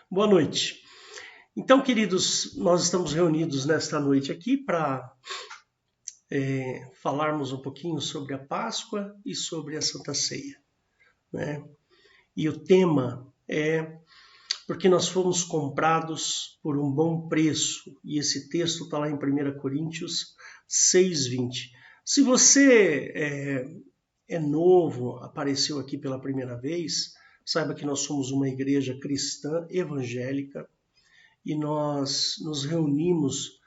Boa noite. Então, queridos, nós estamos reunidos nesta noite aqui para falarmos um pouquinho sobre a Páscoa e sobre a Santa Ceia, né? E o tema é porque nós fomos comprados por um bom preço. E esse texto está lá em 1 Coríntios 6:20. Se você é novo, apareceu aqui pela primeira vez, saiba que nós somos uma igreja cristã evangélica e nós nos reunimos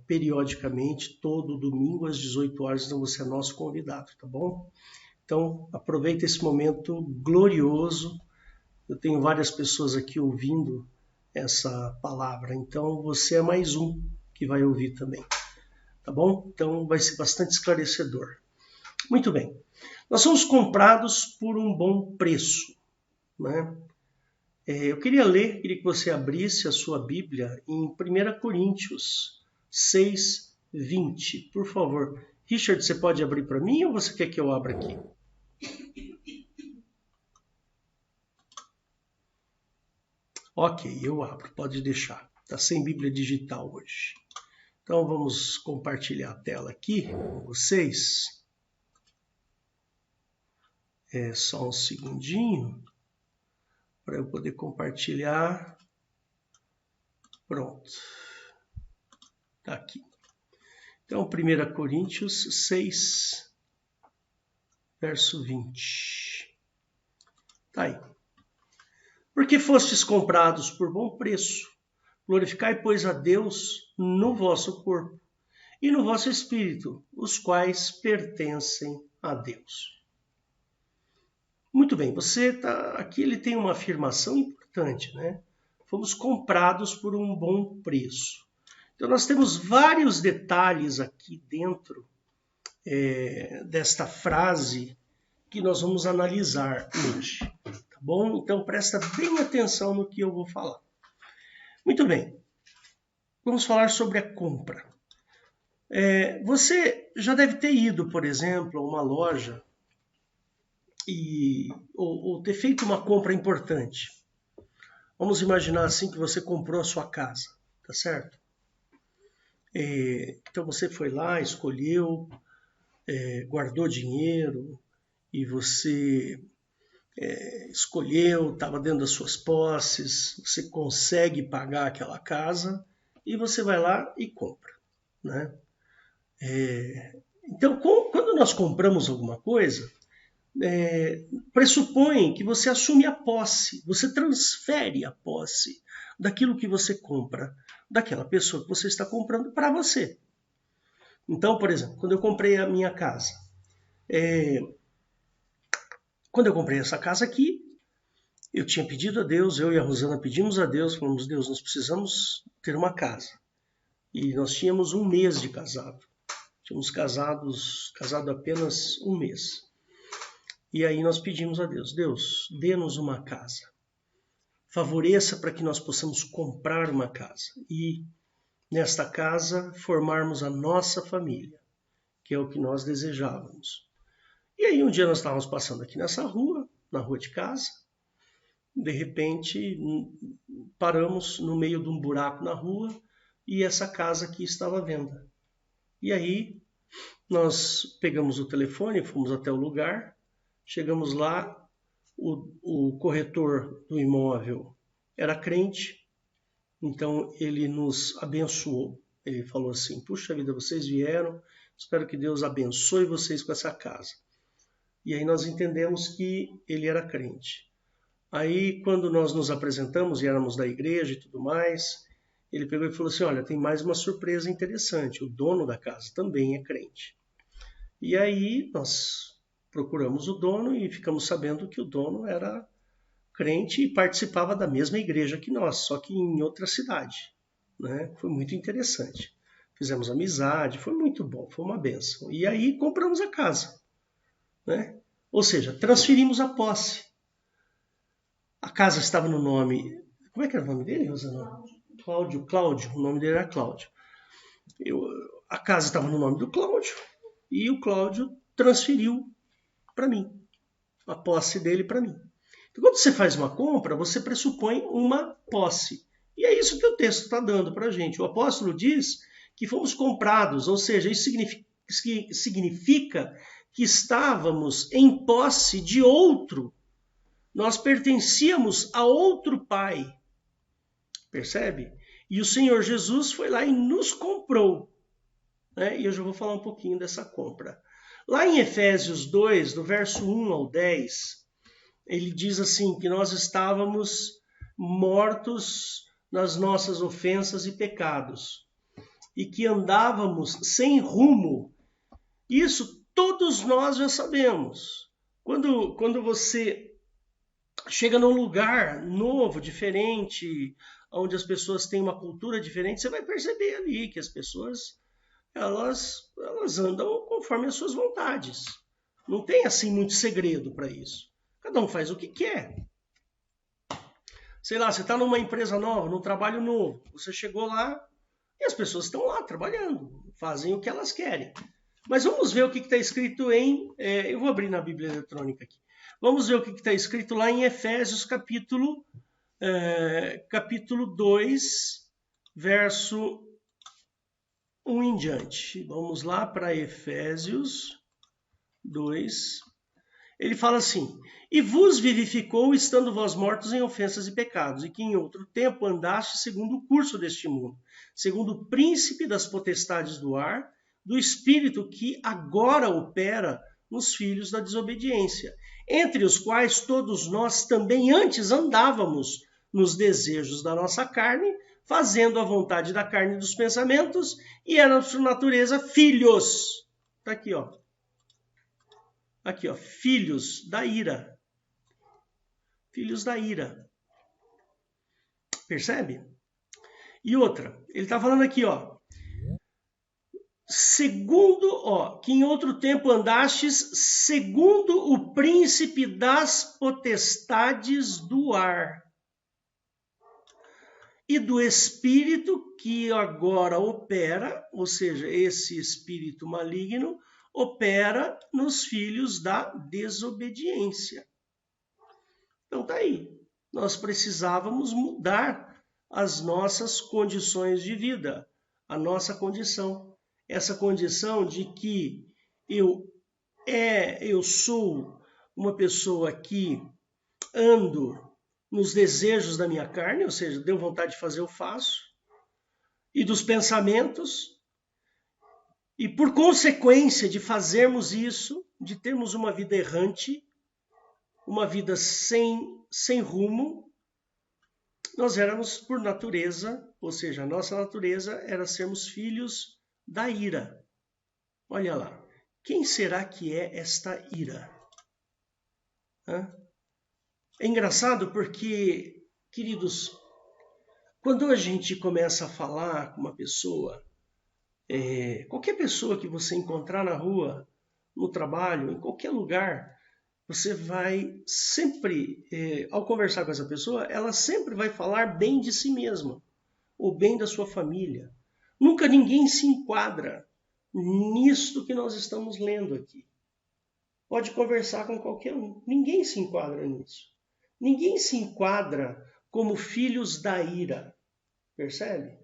periodicamente, todo domingo às 18 horas, então você é nosso convidado, tá bom? Então aproveita esse momento glorioso. Eu tenho várias pessoas aqui ouvindo essa palavra, então você é mais um que vai ouvir também, tá bom? Então vai ser bastante esclarecedor. Muito bem. Nós somos comprados por um bom preço, né? Eu queria que você abrisse a sua Bíblia em 1 Coríntios 6:20, por favor. Richard, você pode abrir para mim ou você quer que eu abra aqui? Ok, eu abro, pode deixar. Está sem Bíblia digital hoje. Então vamos compartilhar a tela aqui com vocês. Só um segundinho para eu poder compartilhar. Pronto. Está aqui. Então, 1 Coríntios 6, verso 20. Está aí. Porque fostes comprados por bom preço, glorificai, pois, a Deus no vosso corpo e no vosso espírito, os quais pertencem a Deus. Muito bem, aqui ele tem uma afirmação importante, né? Fomos comprados por um bom preço. Então nós temos vários detalhes aqui dentro desta frase que nós vamos analisar hoje, tá bom? Então presta bem atenção no que eu vou falar. Muito bem, vamos falar sobre a compra. Você já deve ter ido, por exemplo, a uma loja ou ter feito uma compra importante. Vamos imaginar assim que você comprou a sua casa, tá certo? Então você foi lá, escolheu, guardou dinheiro e você escolheu, estava dentro das suas posses, você consegue pagar aquela casa e você vai lá e compra, né? Então, quando nós compramos alguma coisa, pressupõe que você assume a posse, você transfere a posse daquilo que você compra, daquela pessoa que você está comprando para você. Então, por exemplo, quando eu comprei a minha casa, quando eu comprei essa casa aqui, eu tinha pedido a Deus, eu e a Rosana pedimos a Deus, falamos, Deus, nós precisamos ter uma casa. E nós tínhamos 1 mês de casado. Tínhamos casado apenas 1 mês. E aí nós pedimos a Deus, Deus, dê-nos uma casa. Favoreça para que nós possamos comprar uma casa. E nesta casa formarmos a nossa família, que é o que nós desejávamos. E aí um dia nós estávamos passando aqui nessa rua, na rua de casa. De repente paramos no meio de um buraco na rua e essa casa aqui estava à venda. E aí nós pegamos o telefone, fomos até o lugar, chegamos lá, o corretor do imóvel era crente, então ele nos abençoou. Ele falou assim, puxa vida, vocês vieram, espero que Deus abençoe vocês com essa casa. E aí nós entendemos que ele era crente. Aí quando nós nos apresentamos e éramos da igreja e tudo mais, ele pegou e falou assim, olha, tem mais uma surpresa interessante, o dono da casa também é crente. E aí nós procuramos o dono e ficamos sabendo que o dono era crente e participava da mesma igreja que nós, só que em outra cidade, né? Foi muito interessante. Fizemos amizade, foi muito bom, foi uma bênção. E aí compramos a casa, né? Ou seja, transferimos a posse. A casa estava no nome... Como é que era o nome dele, Rosana? Cláudio, o nome dele era Cláudio. A casa estava no nome do Cláudio e o Cláudio transferiu para mim, a posse dele para mim. Então, quando você faz uma compra, você pressupõe uma posse. E é isso que o texto está dando para a gente. O apóstolo diz que fomos comprados, ou seja, isso significa que estávamos em posse de outro. Nós pertencíamos a outro pai. Percebe? E o Senhor Jesus foi lá e nos comprou. Né? E eu já vou falar um pouquinho dessa compra. Lá em Efésios 2, do verso 1 ao 10, ele diz assim, que nós estávamos mortos nas nossas ofensas e pecados, e que andávamos sem rumo. Isso todos nós já sabemos. Quando você chega num lugar novo, diferente, onde as pessoas têm uma cultura diferente, você vai perceber ali que as pessoas elas andam conforme as suas vontades. Não tem assim muito segredo para isso. Cada um faz o que quer. Sei lá, você está numa empresa nova, num trabalho novo, você chegou lá e as pessoas estão lá trabalhando, fazem o que elas querem. Mas vamos ver o que está escrito em... eu vou abrir na Bíblia eletrônica aqui. Vamos ver o que está escrito lá em Efésios capítulo 2, verso 1 em diante. Vamos lá para Efésios 2. Ele fala assim: e vos vivificou, estando vós mortos em ofensas e pecados, e que em outro tempo andaste segundo o curso deste mundo, segundo o príncipe das potestades do ar, do espírito que agora opera nos filhos da desobediência, entre os quais todos nós também antes andávamos nos desejos da nossa carne, fazendo a vontade da carne e dos pensamentos, e era por natureza filhos. Está aqui, ó. Aqui, ó, filhos da ira. Filhos da ira. Percebe? E outra, ele está falando aqui, ó. Segundo, que em outro tempo andastes segundo o príncipe das potestades do ar e do espírito que agora opera, ou seja, esse espírito maligno, opera nos filhos da desobediência. Então tá aí. Nós precisávamos mudar as nossas condições de vida, a nossa condição. Essa condição de que eu sou uma pessoa que ando nos desejos da minha carne, ou seja, deu vontade de fazer, eu faço, e dos pensamentos, e por consequência de fazermos isso, de termos uma vida errante, uma vida sem rumo, nós éramos por natureza, ou seja, a nossa natureza era sermos filhos da ira. Olha lá, quem será que é esta ira? É engraçado porque, queridos, quando a gente começa a falar com uma pessoa, qualquer pessoa que você encontrar na rua, no trabalho, em qualquer lugar, você vai sempre, ao conversar com essa pessoa, ela sempre vai falar bem de si mesma, ou bem da sua família. Nunca ninguém se enquadra nisto que nós estamos lendo aqui. Pode conversar com qualquer um, ninguém se enquadra nisso. Ninguém se enquadra como filhos da ira, percebe?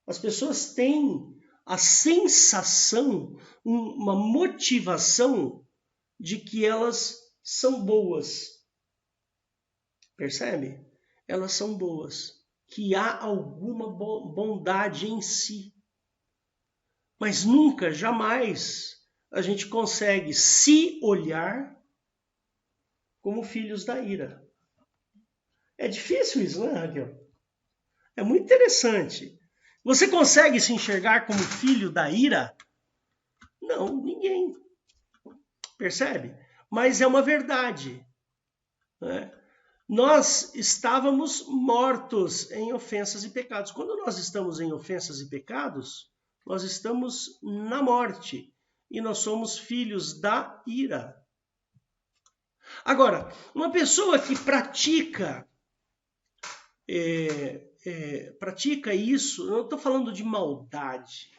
As pessoas têm a sensação, uma motivação de que elas são boas. Percebe? Elas são boas. Que há alguma bondade em si. Mas nunca, jamais, a gente consegue se olhar como filhos da ira. É difícil isso, né, Raquel? É muito interessante. Você consegue se enxergar como filho da ira? Não, ninguém. Percebe? Mas é uma verdade. Né? Nós estávamos mortos em ofensas e pecados. Quando nós estamos em ofensas e pecados, nós estamos na morte. E nós somos filhos da ira. Agora, uma pessoa que pratica isso, eu não estou falando de maldade.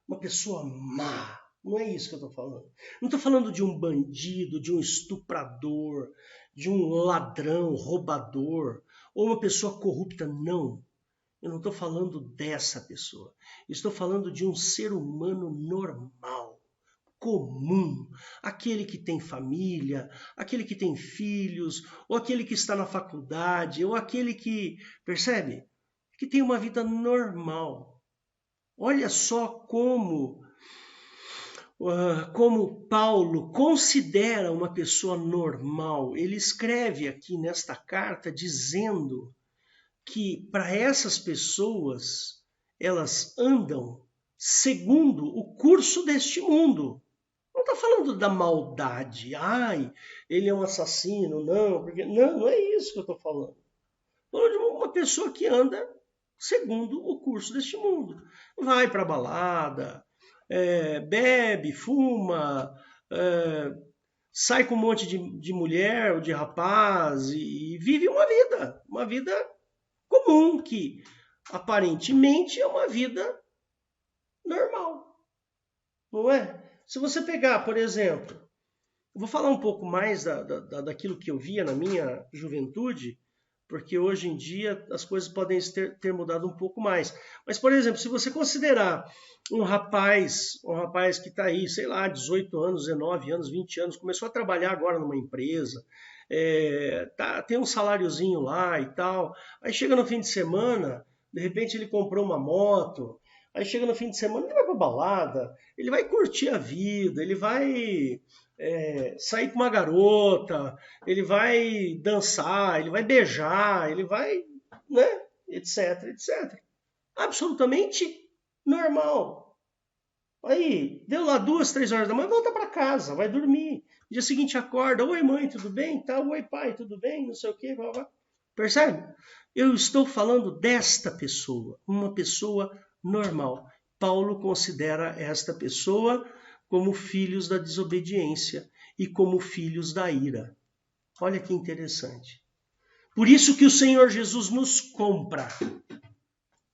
Uma pessoa má. Não é isso que eu estou falando. Não estou falando de um bandido, de um estuprador, de um ladrão, roubador, ou uma pessoa corrupta. Não. Eu não estou falando dessa pessoa. Estou falando de um ser humano normal, comum. Aquele que tem família, aquele que tem filhos, ou aquele que está na faculdade, ou aquele que, percebe? Que tem uma vida normal. Olha só como Paulo considera uma pessoa normal. Ele escreve aqui nesta carta dizendo que para essas pessoas, elas andam segundo o curso deste mundo. Não está falando da maldade. Ai, ele é um assassino. Não, porque não é isso que eu estou falando. Estou falando de uma pessoa que anda segundo o curso deste mundo. Vai para a balada, bebe, fuma, sai com um monte de mulher ou de rapaz e vive uma vida comum, que aparentemente é uma vida normal, não é? Se você pegar, por exemplo, eu vou falar um pouco mais daquilo que eu via na minha juventude, porque hoje em dia as coisas podem ter mudado um pouco mais. Mas, por exemplo, se você considerar um rapaz que está aí, sei lá, 18 anos, 19 anos, 20 anos, começou a trabalhar agora numa empresa, tem um saláriozinho lá e tal, aí chega no fim de semana, de repente ele comprou uma moto, aí chega no fim de semana, ele vai pra balada, ele vai curtir a vida, ele vai sair com uma garota, ele vai dançar, ele vai beijar, ele vai, né, etc, etc. Absolutamente normal. Aí, deu lá 2, 3 horas da manhã, volta para casa, vai dormir. Dia seguinte acorda, oi mãe, tudo bem? Tá, oi pai, tudo bem? Não sei o quê, blá, blá. Percebe? Eu estou falando desta pessoa, uma pessoa normal. Paulo considera esta pessoa como filhos da desobediência e como filhos da ira. Olha que interessante. Por isso que o Senhor Jesus nos compra.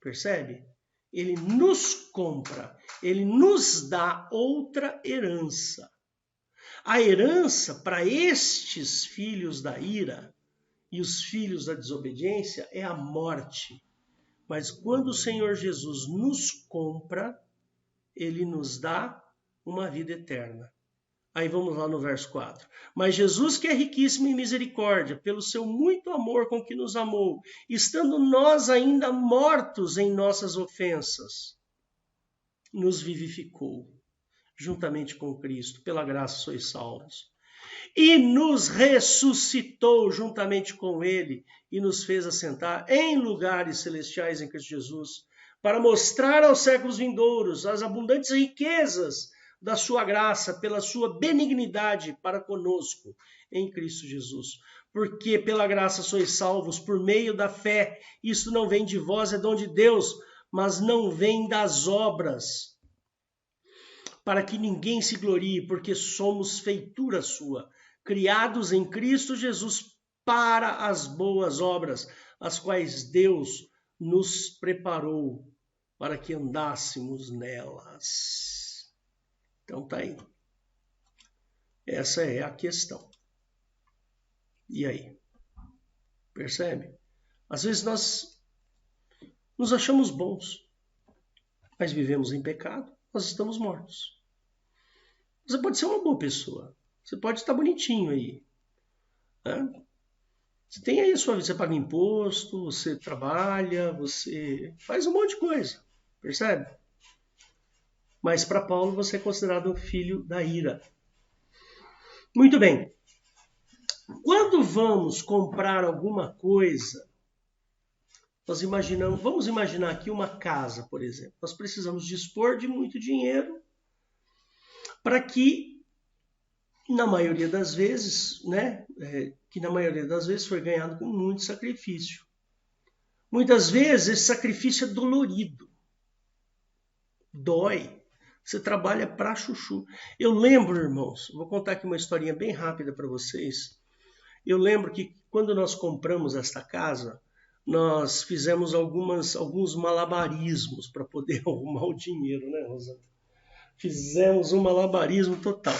Percebe? Ele nos compra, ele nos dá outra herança. A herança para estes filhos da ira e os filhos da desobediência é a morte. Mas quando o Senhor Jesus nos compra, ele nos dá uma vida eterna. Aí vamos lá no verso 4. Mas Jesus, que é riquíssimo em misericórdia, pelo seu muito amor com que nos amou, estando nós ainda mortos em nossas ofensas, nos vivificou juntamente com Cristo. Pela graça sois salvos. E nos ressuscitou juntamente com ele e nos fez assentar em lugares celestiais em Cristo Jesus, para mostrar aos séculos vindouros as abundantes riquezas da sua graça, pela sua benignidade para conosco em Cristo Jesus. Porque pela graça sois salvos por meio da fé. Isto não vem de vós, é dom de Deus, mas não vem das obras, para que ninguém se glorie, porque somos feitura sua, criados em Cristo Jesus para as boas obras, as quais Deus nos preparou para que andássemos nelas. Então tá aí. Essa é a questão. E aí? Percebe? Às vezes nós nos achamos bons, mas vivemos em pecado, nós estamos mortos. Você pode ser uma boa pessoa, você pode estar bonitinho aí, né? Você tem aí a sua vida, você paga imposto, você trabalha, você faz um monte de coisa, percebe? Mas para Paulo você é considerado um filho da ira. Muito bem. Quando vamos comprar alguma coisa, vamos imaginar aqui uma casa, por exemplo. Nós precisamos dispor de muito dinheiro para que, na maioria das vezes, foi ganhado com muito sacrifício. Muitas vezes esse sacrifício é dolorido. Dói. Você trabalha para chuchu. Eu lembro, irmãos, vou contar aqui uma historinha bem rápida para vocês. Eu lembro que quando nós compramos esta casa, nós fizemos alguns malabarismos para poder arrumar o dinheiro, né, Rosana? Fizemos um malabarismo total.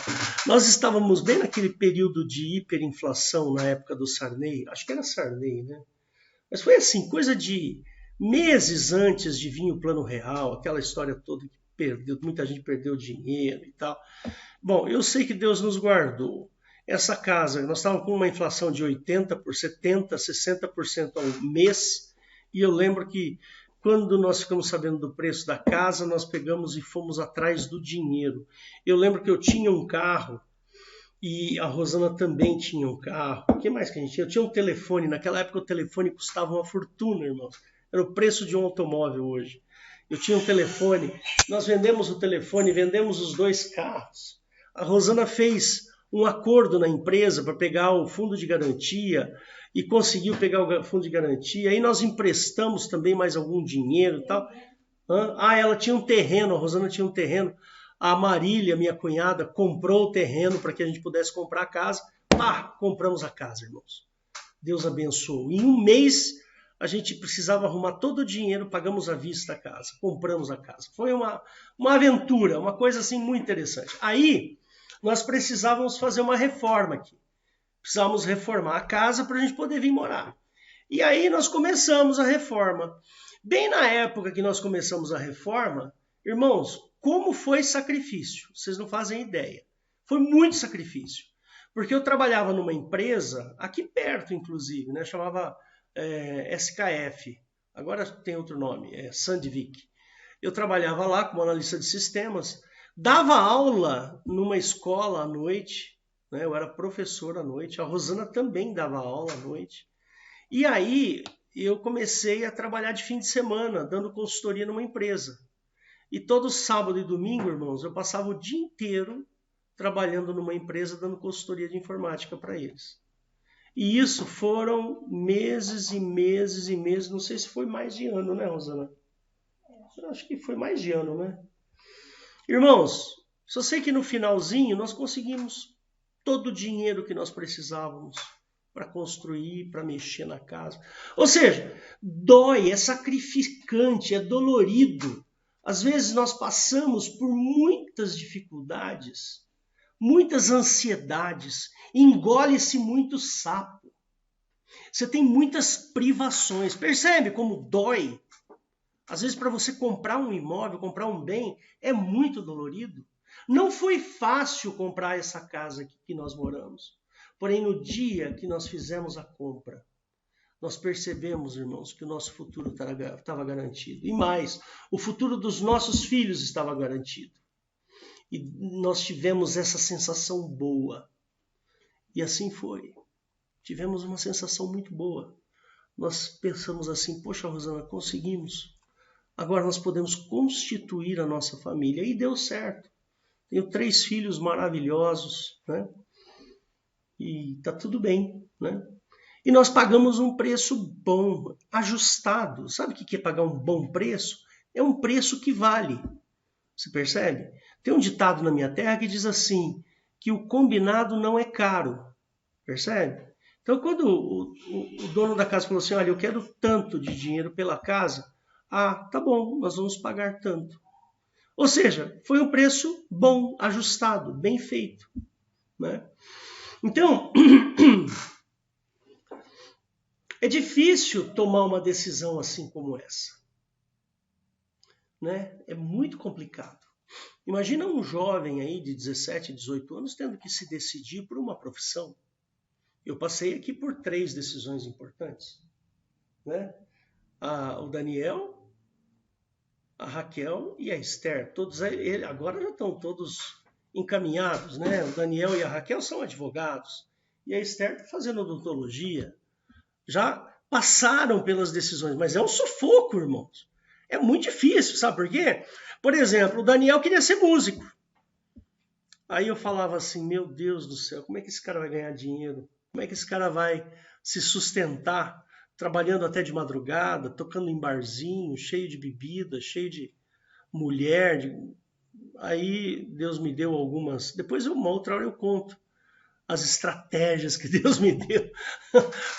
Nós estávamos bem naquele período de hiperinflação na época do Sarney, acho que era Sarney, né? Mas foi assim, coisa de meses antes de vir o Plano Real, aquela história toda que perdeu, muita gente perdeu dinheiro e tal. Bom, eu sei que Deus nos guardou. Essa casa, nós estávamos com uma inflação de 80%, 70%, 60% ao mês, e eu lembro que quando nós ficamos sabendo do preço da casa, nós pegamos e fomos atrás do dinheiro. Eu lembro que eu tinha um carro e a Rosana também tinha um carro. O que mais que a gente tinha? Eu tinha um telefone. Naquela época o telefone custava uma fortuna, irmão. Era o preço de um automóvel hoje. Eu tinha um telefone. Nós vendemos o telefone, vendemos os 2 carros. A Rosana fez um acordo na empresa para pegar o fundo de garantia e conseguiu pegar o fundo de garantia. Aí nós emprestamos também mais algum dinheiro e tal. Ela tinha um terreno, a Rosana tinha um terreno. A Marília, minha cunhada, comprou o terreno para que a gente pudesse comprar a casa. Compramos a casa, irmãos. Deus abençoou. Em um mês, a gente precisava arrumar todo o dinheiro, pagamos à vista a casa, compramos a casa. Foi uma aventura, uma coisa assim muito interessante. Aí, nós precisávamos fazer uma reforma aqui. Precisávamos reformar a casa para a gente poder vir morar. E aí nós começamos a reforma. Bem na época que nós começamos a reforma, irmãos, como foi sacrifício? Vocês não fazem ideia. Foi muito sacrifício. Porque eu trabalhava numa empresa, aqui perto inclusive, né? Chamava SKF. Agora tem outro nome, Sandvik. Eu trabalhava lá como analista de sistemas, dava aula numa escola à noite, né? Eu era professor à noite, a Rosana também dava aula à noite. E aí eu comecei a trabalhar de fim de semana, dando consultoria numa empresa. E todo sábado e domingo, irmãos, eu passava o dia inteiro trabalhando numa empresa, dando consultoria de informática para eles. E isso foram meses e meses e meses, não sei se foi mais de ano, né, Rosana? Eu acho que foi mais de ano, né? Irmãos, só sei que no finalzinho nós conseguimos todo o dinheiro que nós precisávamos para construir, para mexer na casa. Ou seja, dói, é sacrificante, é dolorido. Às vezes nós passamos por muitas dificuldades, muitas ansiedades, engole-se muito sapo. Você tem muitas privações. Percebe como dói? Às vezes para você comprar um imóvel, comprar um bem, é muito dolorido. Não foi fácil comprar essa casa aqui que nós moramos. Porém, no dia que nós fizemos a compra, nós percebemos, irmãos, que o nosso futuro estava garantido. E mais, o futuro dos nossos filhos estava garantido. E nós tivemos essa sensação boa. E assim foi. Tivemos uma sensação muito boa. Nós pensamos assim, poxa, Rosana, conseguimos. Agora nós podemos constituir a nossa família. E deu certo. Tenho 3 filhos maravilhosos, né? E tá tudo bem, né? E nós pagamos um preço bom, ajustado. Sabe o que é pagar um bom preço? É um preço que vale. Você percebe? Tem um ditado na minha terra que diz assim, que o combinado não é caro. Percebe? Então, quando o dono da casa falou assim, olha, eu quero tanto de dinheiro pela casa, tá bom, nós vamos pagar tanto. Ou seja, foi um preço bom, ajustado, bem feito, né? Então, é difícil tomar uma decisão assim como essa, né? É muito complicado. Imagina um jovem aí de 17, 18 anos tendo que se decidir por uma profissão. Eu passei aqui por 3 decisões importantes, né? O Daniel, a Raquel e a Esther. Todos agora já estão todos encaminhados, né? O Daniel e a Raquel são advogados e a Esther está fazendo odontologia. Já passaram pelas decisões, mas é um sufoco, irmãos. É muito difícil, sabe por quê? Por exemplo, o Daniel queria ser músico. Aí eu falava assim, meu Deus do céu, como é que esse cara vai ganhar dinheiro? Como é que esse cara vai se sustentar trabalhando até de madrugada, tocando em barzinho, cheio de bebida, cheio de mulher? Aí Deus me deu algumas... Depois uma outra hora eu conto as estratégias que Deus me deu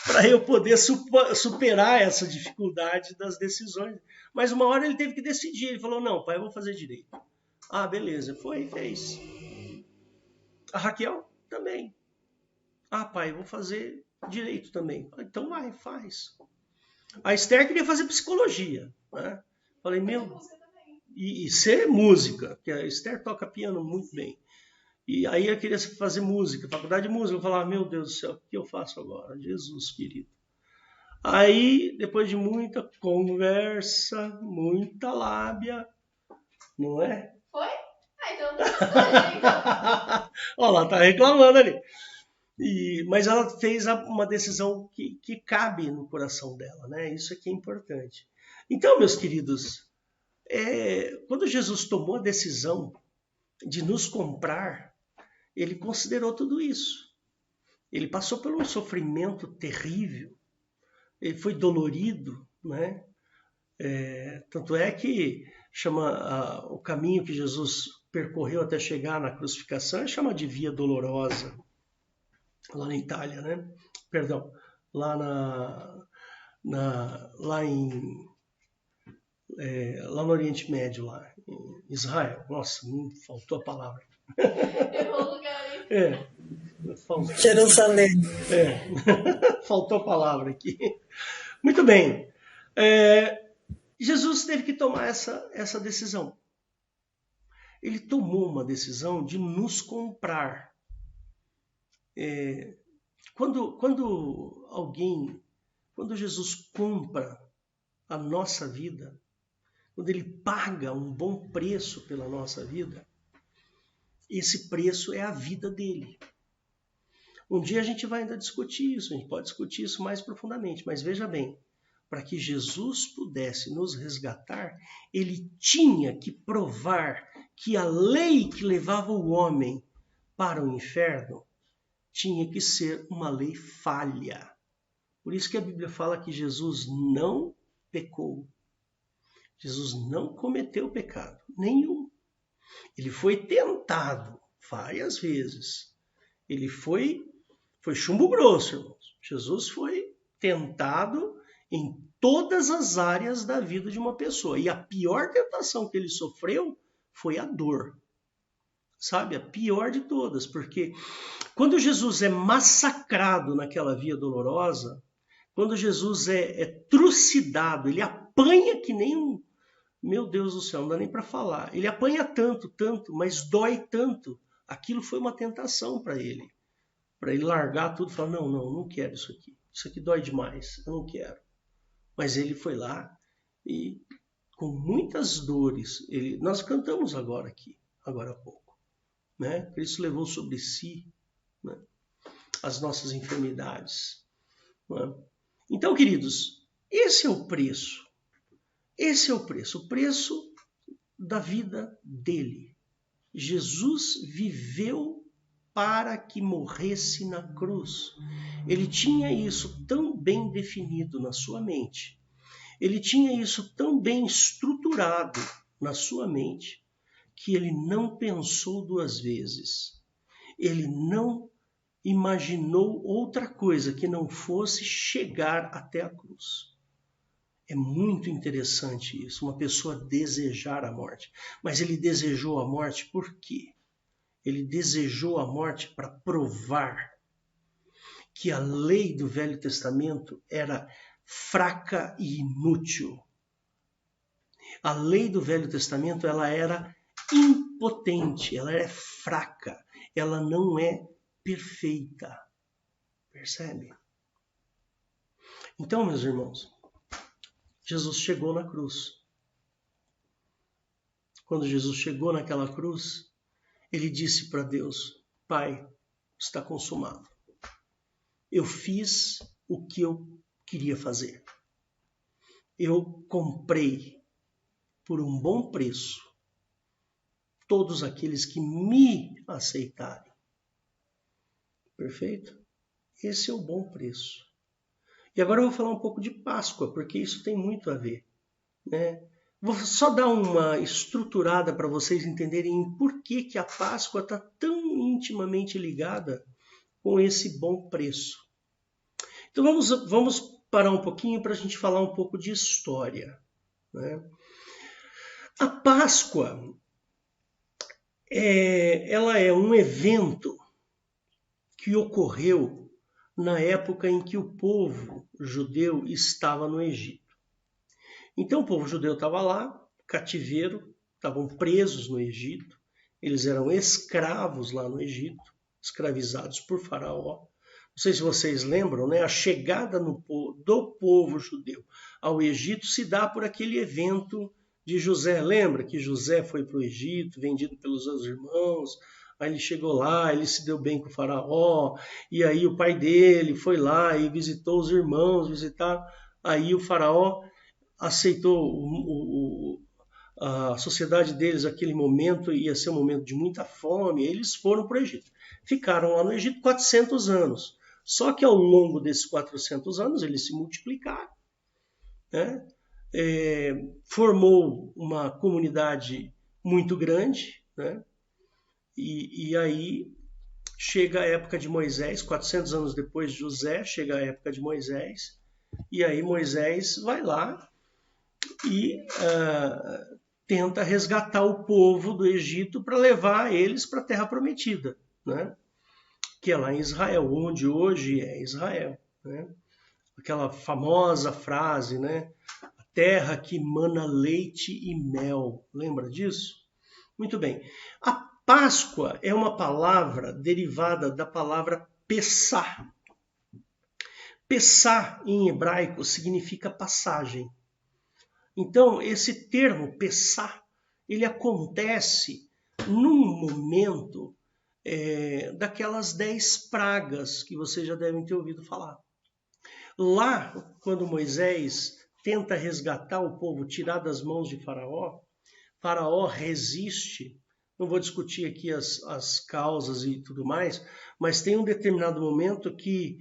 para eu poder superar essa dificuldade das decisões. Mas uma hora ele teve que decidir. Ele falou, não, pai, eu vou fazer direito. Ah, beleza, foi e fez. A Raquel também. Ah, pai, eu vou fazer direito também. Então vai, faz. A Esther queria fazer psicologia, né? Falei, meu, e ser música, que a Esther toca piano muito bem. E aí eu queria fazer música, faculdade de música. Eu falava, meu Deus do céu, o que eu faço agora? Jesus querido. Aí, depois de muita conversa, muita lábia, não é? Foi? Ah, então não escolhe, então. Olha lá, tá reclamando ali. Mas ela fez uma decisão que cabe no coração dela, né? Isso aqui é importante. Então, meus queridos, quando Jesus tomou a decisão de nos comprar, ele considerou tudo isso. Ele passou por um sofrimento terrível, ele foi dolorido, né? Tanto é que chama o caminho que Jesus percorreu até chegar na crucificação, é chama de Via Dolorosa, lá na Itália, né? Perdão, lá lá lá no Oriente Médio, lá em Israel. Nossa, me faltou a palavra. Errou o lugar, hein? Jerusalém. Faltou a palavra aqui. Muito bem. Jesus teve que tomar essa decisão. Ele tomou uma decisão de nos comprar. Quando Jesus compra a nossa vida, quando ele paga um bom preço pela nossa vida, esse preço é a vida dele. Um dia a gente vai ainda discutir isso, a gente pode discutir isso mais profundamente, mas veja bem, para que Jesus pudesse nos resgatar, ele tinha que provar que a lei que levava o homem para o inferno tinha que ser uma lei falha. Por isso que a Bíblia fala que Jesus não pecou. Jesus não cometeu pecado nenhum. Ele foi tentado várias vezes. Ele foi chumbo grosso, irmãos. Jesus foi tentado em todas as áreas da vida de uma pessoa. E a pior tentação que ele sofreu foi a dor. Sabe? A pior de todas. Porque quando Jesus é massacrado naquela via dolorosa, quando Jesus é trucidado, ele apanha que nem um... Meu Deus do céu, não dá nem para falar. Ele apanha tanto, mas dói tanto. Aquilo foi uma tentação para ele. Para ele largar tudo e falar, não quero isso aqui. Isso aqui dói demais, eu não quero. Mas ele foi lá e com muitas dores, nós cantamos agora aqui, agora há pouco. Né? Cristo levou sobre si, né, as nossas enfermidades. Né? Então, queridos, esse é o preço. Esse é o preço da vida dele. Jesus viveu para que morresse na cruz. Ele tinha isso tão bem definido na sua mente. Ele tinha isso tão bem estruturado na sua mente que ele não pensou duas vezes. Ele não imaginou outra coisa que não fosse chegar até a cruz. É muito interessante isso, uma pessoa desejar a morte. Mas ele desejou a morte por quê? Ele desejou a morte para provar que a lei do Velho Testamento era fraca e inútil. A lei do Velho Testamento ela era impotente, ela é fraca, ela não é perfeita. Percebe? Então, meus irmãos, Jesus chegou na cruz. Quando Jesus chegou naquela cruz, ele disse para Deus, Pai, está consumado. Eu fiz o que eu queria fazer. Eu comprei por um bom preço todos aqueles que me aceitarem. Perfeito? Esse é o bom preço. E agora eu vou falar um pouco de Páscoa, porque isso tem muito a ver. Né? Vou só dar uma estruturada para vocês entenderem por que a Páscoa está tão intimamente ligada com esse bom preço. Então vamos parar um pouquinho para a gente falar um pouco de história. Né? A Páscoa ela é um evento que ocorreu na época em que o povo judeu estava no Egito. Então o povo judeu estava lá, cativeiro, estavam presos no Egito, eles eram escravos lá no Egito, escravizados por Faraó. Não sei se vocês lembram, né? A chegada do povo judeu ao Egito se dá por aquele evento de José. Lembra que José foi para o Egito, vendido pelos seus irmãos? Aí ele chegou lá, ele se deu bem com o Faraó, e aí o pai dele foi lá e visitou os irmãos, visitaram. Aí o Faraó aceitou a sociedade deles, aquele momento ia ser um momento de muita fome, eles foram para o Egito. Ficaram lá no Egito 400 anos. Só que ao longo desses 400 anos eles se multiplicaram, né? Formou uma comunidade muito grande, né? E aí chega a época de Moisés, 400 anos depois de José, chega a época de Moisés, e aí Moisés vai lá e tenta resgatar o povo do Egito para levar eles para a Terra Prometida, né? Que é lá em Israel, onde hoje é Israel, né? Aquela famosa frase, né? A terra que mana leite e mel. Lembra disso? Muito bem. A Páscoa é uma palavra derivada da palavra Pessah. Pessah, em hebraico, significa passagem. Então, esse termo Pessah, ele acontece num momento daquelas 10 pragas que vocês já devem ter ouvido falar. Lá, quando Moisés tenta resgatar o povo, tirar das mãos de Faraó, Faraó resiste. Não vou discutir aqui as causas e tudo mais, mas tem um determinado momento que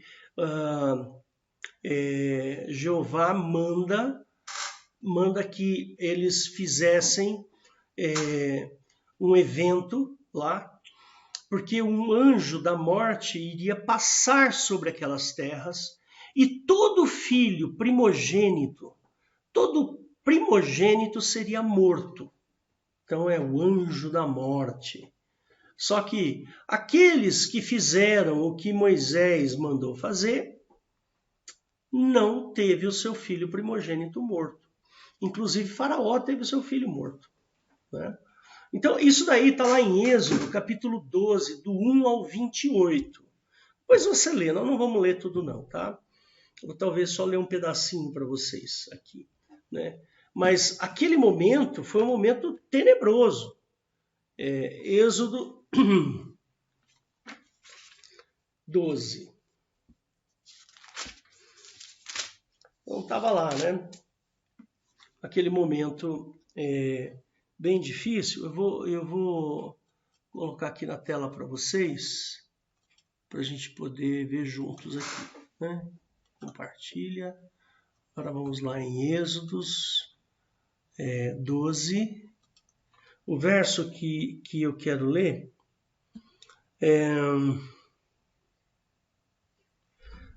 Jeová manda que eles fizessem um evento lá, porque um anjo da morte iria passar sobre aquelas terras e todo primogênito seria morto. Então é o anjo da morte. Só que aqueles que fizeram o que Moisés mandou fazer, não teve o seu filho primogênito morto. Inclusive Faraó teve o seu filho morto, né? Então isso daí está lá em Êxodo, capítulo 12, do 1 ao 28. Pois você lê, nós não vamos ler tudo não, tá? Eu vou talvez só ler um pedacinho para vocês aqui, né? Mas aquele momento foi um momento tenebroso. Êxodo 12. Então estava lá, né? Aquele momento bem difícil. Eu vou colocar aqui na tela para vocês, para a gente poder ver juntos aqui, né? Compartilha. Agora vamos lá em Êxodos 12. O verso que eu quero ler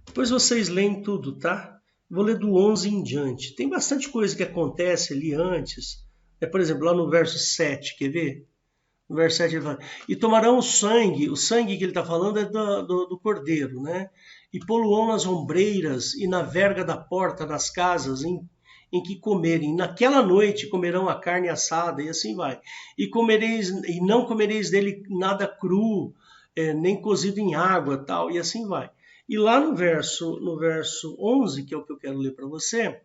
depois vocês leem tudo, tá? Vou ler do 11 em diante. Tem bastante coisa que acontece ali antes. Por exemplo, lá no verso 7, quer ver? No verso 7 ele fala, e tomarão o sangue que ele está falando é do cordeiro, né? E poluão nas ombreiras e na verga da porta das casas em que comerem. Naquela noite comerão a carne assada e assim vai. E não comereis dele nada cru, nem cozido em água, tal, e assim vai. E lá no verso 11, que é o que eu quero ler para você,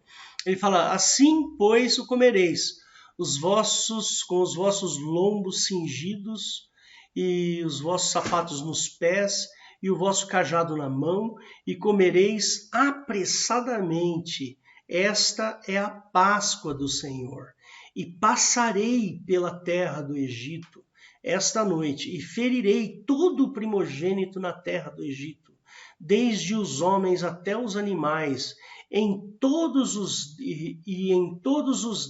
ele fala, assim, pois, o comereis, com os vossos lombos cingidos, e os vossos sapatos nos pés, e o vosso cajado na mão, e comereis apressadamente. Esta é a Páscoa do Senhor. E passarei pela terra do Egito esta noite, e ferirei todo o primogênito na terra do Egito, desde os homens até os animais, em todos os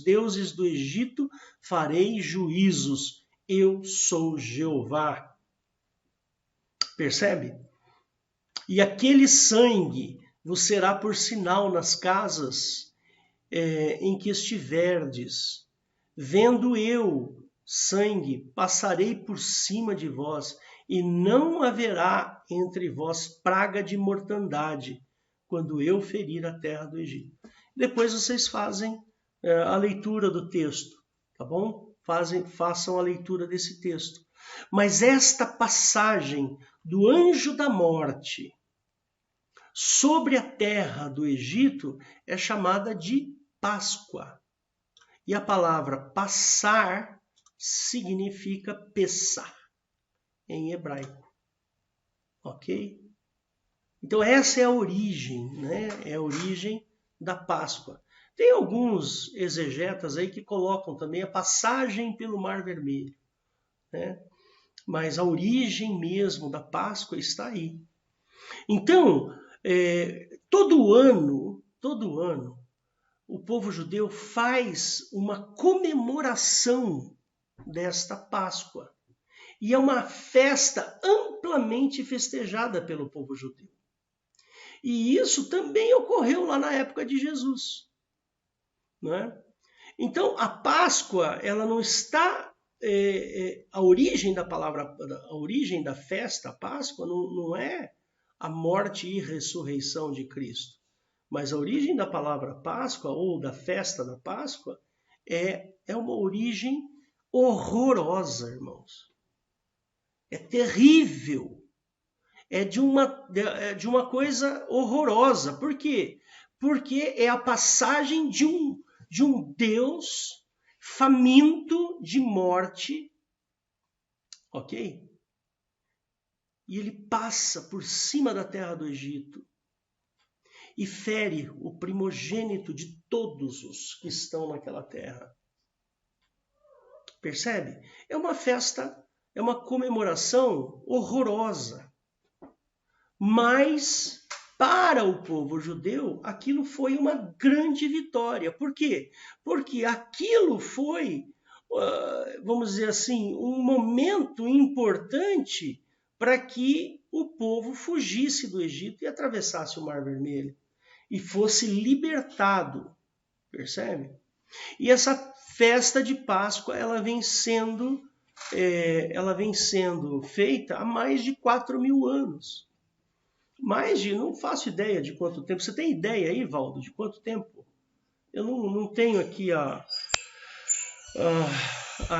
deuses do Egito farei juízos. Eu sou Jeová. Percebe? E aquele sangue vos será por sinal nas casas em que estiverdes. Vendo eu sangue, passarei por cima de vós, e não haverá entre vós praga de mortandade, quando eu ferir a terra do Egito. Depois vocês fazem a leitura do texto, tá bom? Façam a leitura desse texto. Mas esta passagem do anjo da morte sobre a terra do Egito é chamada de Páscoa. E a palavra passar significa Pessah em hebraico. Ok? Então essa é a origem, né? É a origem da Páscoa. Tem alguns exegetas aí que colocam também a passagem pelo Mar Vermelho, né? Mas a origem mesmo da Páscoa está aí. Então, todo ano, o povo judeu faz uma comemoração desta Páscoa. E é uma festa amplamente festejada pelo povo judeu. E isso também ocorreu lá na época de Jesus, né? Então, a Páscoa, ela não está... a origem da palavra, a origem da festa, a Páscoa, não é a morte e ressurreição de Cristo. Mas a origem da palavra Páscoa, ou da festa da Páscoa, é uma origem horrorosa, irmãos. É terrível. É de uma coisa horrorosa. Por quê? Porque é a passagem de um Deus faminto de morte, ok? E ele passa por cima da terra do Egito e fere o primogênito de todos os que estão naquela terra. Percebe? É uma festa, é uma comemoração horrorosa. Mas, para o povo judeu, aquilo foi uma grande vitória. Por quê? Porque aquilo foi, vamos dizer assim, um momento importante para que o povo fugisse do Egito e atravessasse o Mar Vermelho e fosse libertado. Percebe? E essa festa de Páscoa, ela vem sendo feita há mais de 4.000 anos. Não faço ideia de quanto tempo. Você tem ideia aí, Valdo, de quanto tempo? Eu não tenho aqui a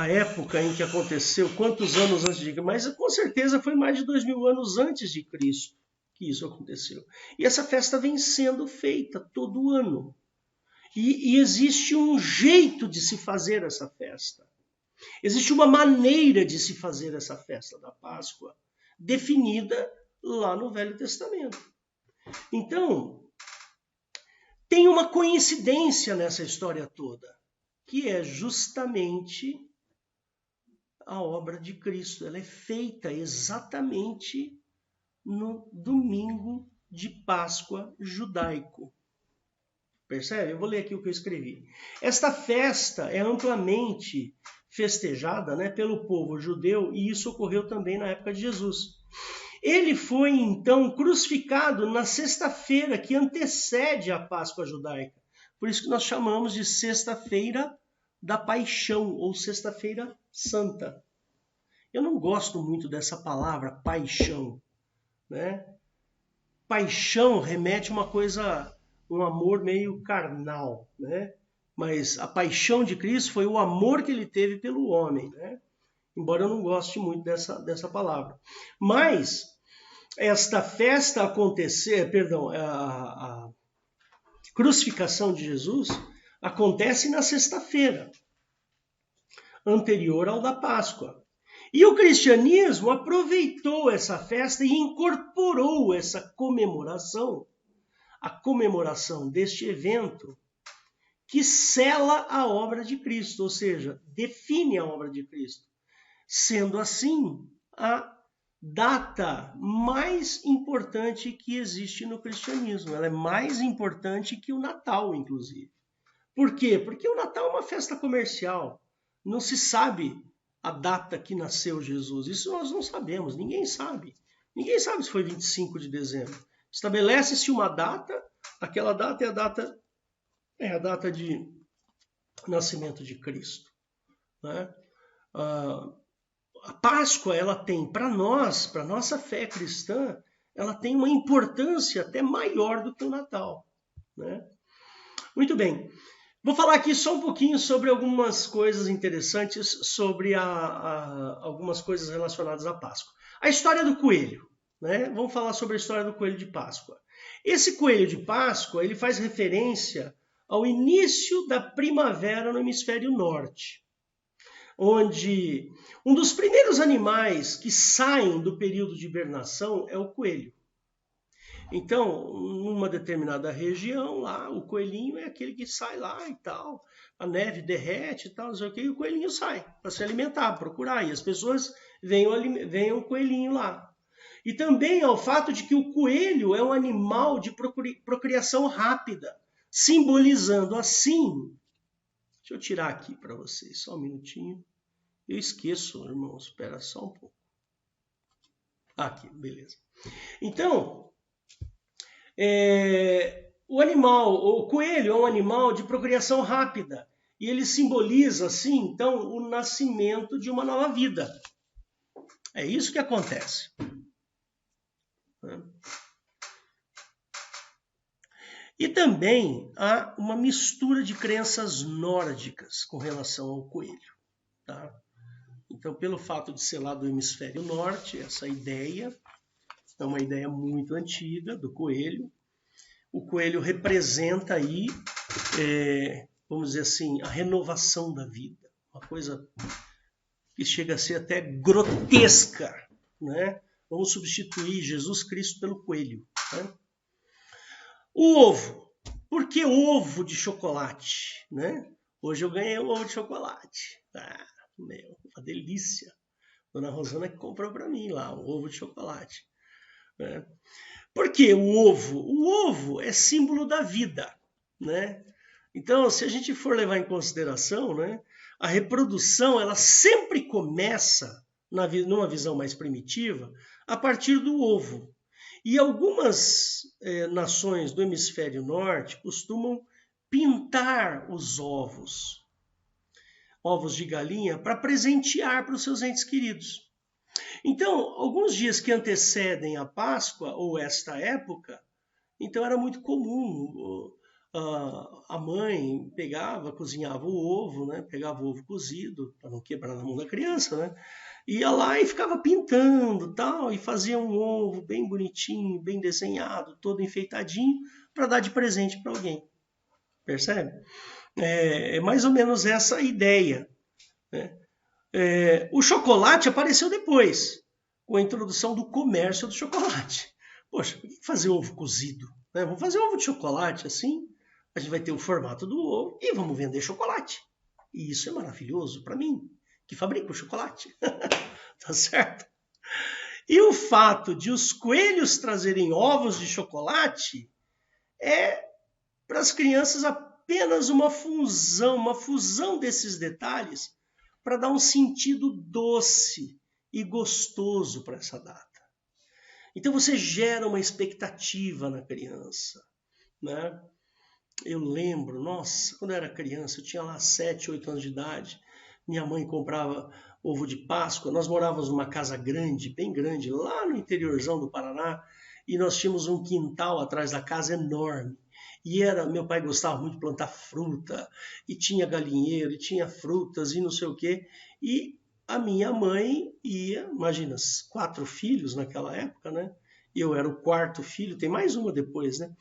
época em que aconteceu, quantos anos antes de Cristo, mas com certeza foi mais de 2.000 anos antes de Cristo que isso aconteceu. E essa festa vem sendo feita todo ano. E existe um jeito de se fazer essa festa. Existe uma maneira de se fazer essa festa da Páscoa, definida lá no Velho Testamento. Então, tem uma coincidência nessa história toda, que é justamente a obra de Cristo. Ela é feita exatamente no domingo de Páscoa judaico. Percebe? Eu vou ler aqui o que eu escrevi. Esta festa é amplamente festejada, né, pelo povo judeu, e isso ocorreu também na época de Jesus. Ele foi, então, crucificado na sexta-feira que antecede a Páscoa judaica. Por isso que nós chamamos de Sexta-feira da Paixão, ou Sexta-feira Santa. Eu não gosto muito dessa palavra, paixão, né? Paixão remete a uma coisa, um amor meio carnal, né? Mas a paixão de Cristo foi o amor que ele teve pelo homem, né? Embora eu não goste muito dessa palavra. Mas esta festa a crucificação de Jesus acontece na sexta-feira, anterior ao da Páscoa. E o cristianismo aproveitou essa festa e incorporou essa comemoração, a comemoração deste evento, que sela a obra de Cristo, ou seja, define a obra de Cristo. Sendo assim, a data mais importante que existe no cristianismo. Ela é mais importante que o Natal, inclusive. Por quê? Porque o Natal é uma festa comercial. Não se sabe a data que nasceu Jesus. Isso nós não sabemos, ninguém sabe. Ninguém sabe se foi 25 de dezembro. Estabelece-se uma data, aquela data é a data de nascimento de Cristo, né? A Páscoa, ela tem para nós, para nossa fé cristã, ela tem uma importância até maior do que o Natal, né? Muito bem. Vou falar aqui só um pouquinho sobre algumas coisas interessantes, sobre algumas coisas relacionadas à Páscoa. A história do coelho, né? Vamos falar sobre a história do coelho de Páscoa. Esse coelho de Páscoa, ele faz referência ao início da primavera no hemisfério norte, onde um dos primeiros animais que saem do período de hibernação é o coelho. Então, numa determinada região lá, o coelhinho é aquele que sai lá e tal, a neve derrete e tal, não sei o que, e o coelhinho sai para se alimentar, procurar, e as pessoas veem o coelhinho lá. E também ao fato de que o coelho é um animal de procriação rápida, simbolizando assim... Deixa eu tirar aqui para vocês, só um minutinho. Eu esqueço, irmãos, espera só um pouco. Aqui, beleza. Então, o coelho é um animal de procriação rápida e ele simboliza, assim, então, o nascimento de uma nova vida. É isso que acontece. E também há uma mistura de crenças nórdicas com relação ao coelho, tá? Então, pelo fato de ser lá do hemisfério norte, essa ideia é uma ideia muito antiga do coelho. O coelho representa aí, vamos dizer assim, a renovação da vida. Uma coisa que chega a ser até grotesca, né? Vamos substituir Jesus Cristo pelo coelho, né? O ovo. Por que ovo de chocolate, né? Hoje eu ganhei um ovo de chocolate. Ah, meu, uma delícia. Dona Rosana que comprou para mim lá, um ovo de chocolate. Né? Por que o ovo? O ovo é símbolo da vida, né? Então, se a gente for levar em consideração, né, a reprodução ela sempre começa, numa visão mais primitiva, a partir do ovo. E algumas nações do hemisfério norte costumam pintar os ovos de galinha, para presentear para os seus entes queridos. Então, alguns dias que antecedem a Páscoa, ou esta época, então era muito comum. A mãe pegava, cozinhava o ovo, né? Pegava o ovo cozido, para não quebrar na mão da criança, né? Ia lá e ficava pintando tal, e fazia um ovo bem bonitinho, bem desenhado, todo enfeitadinho, para dar de presente para alguém. Percebe? É mais ou menos essa ideia, né? O chocolate apareceu depois, com a introdução do comércio do chocolate. Poxa, por que fazer ovo cozido? Né? Vamos fazer ovo de chocolate assim, a gente vai ter o formato do ovo e vamos vender chocolate. E isso é maravilhoso para mim, que fabrico o chocolate. Tá certo? E o fato de os coelhos trazerem ovos de chocolate é, para as crianças, apenas uma fusão desses detalhes para dar um sentido doce e gostoso para essa data. Então você gera uma expectativa na criança, né? Eu lembro, nossa, quando eu era criança, eu tinha lá 7, 8 anos de idade, minha mãe comprava ovo de Páscoa, nós morávamos numa casa grande, bem grande, lá no interiorzão do Paraná, e nós tínhamos um quintal atrás da casa enorme. E meu pai gostava muito de plantar fruta, e tinha galinheiro, e tinha frutas, e não sei o quê. E a minha mãe ia, imagina, 4 filhos naquela época, né? E eu era o 4º filho, tem mais uma depois, né?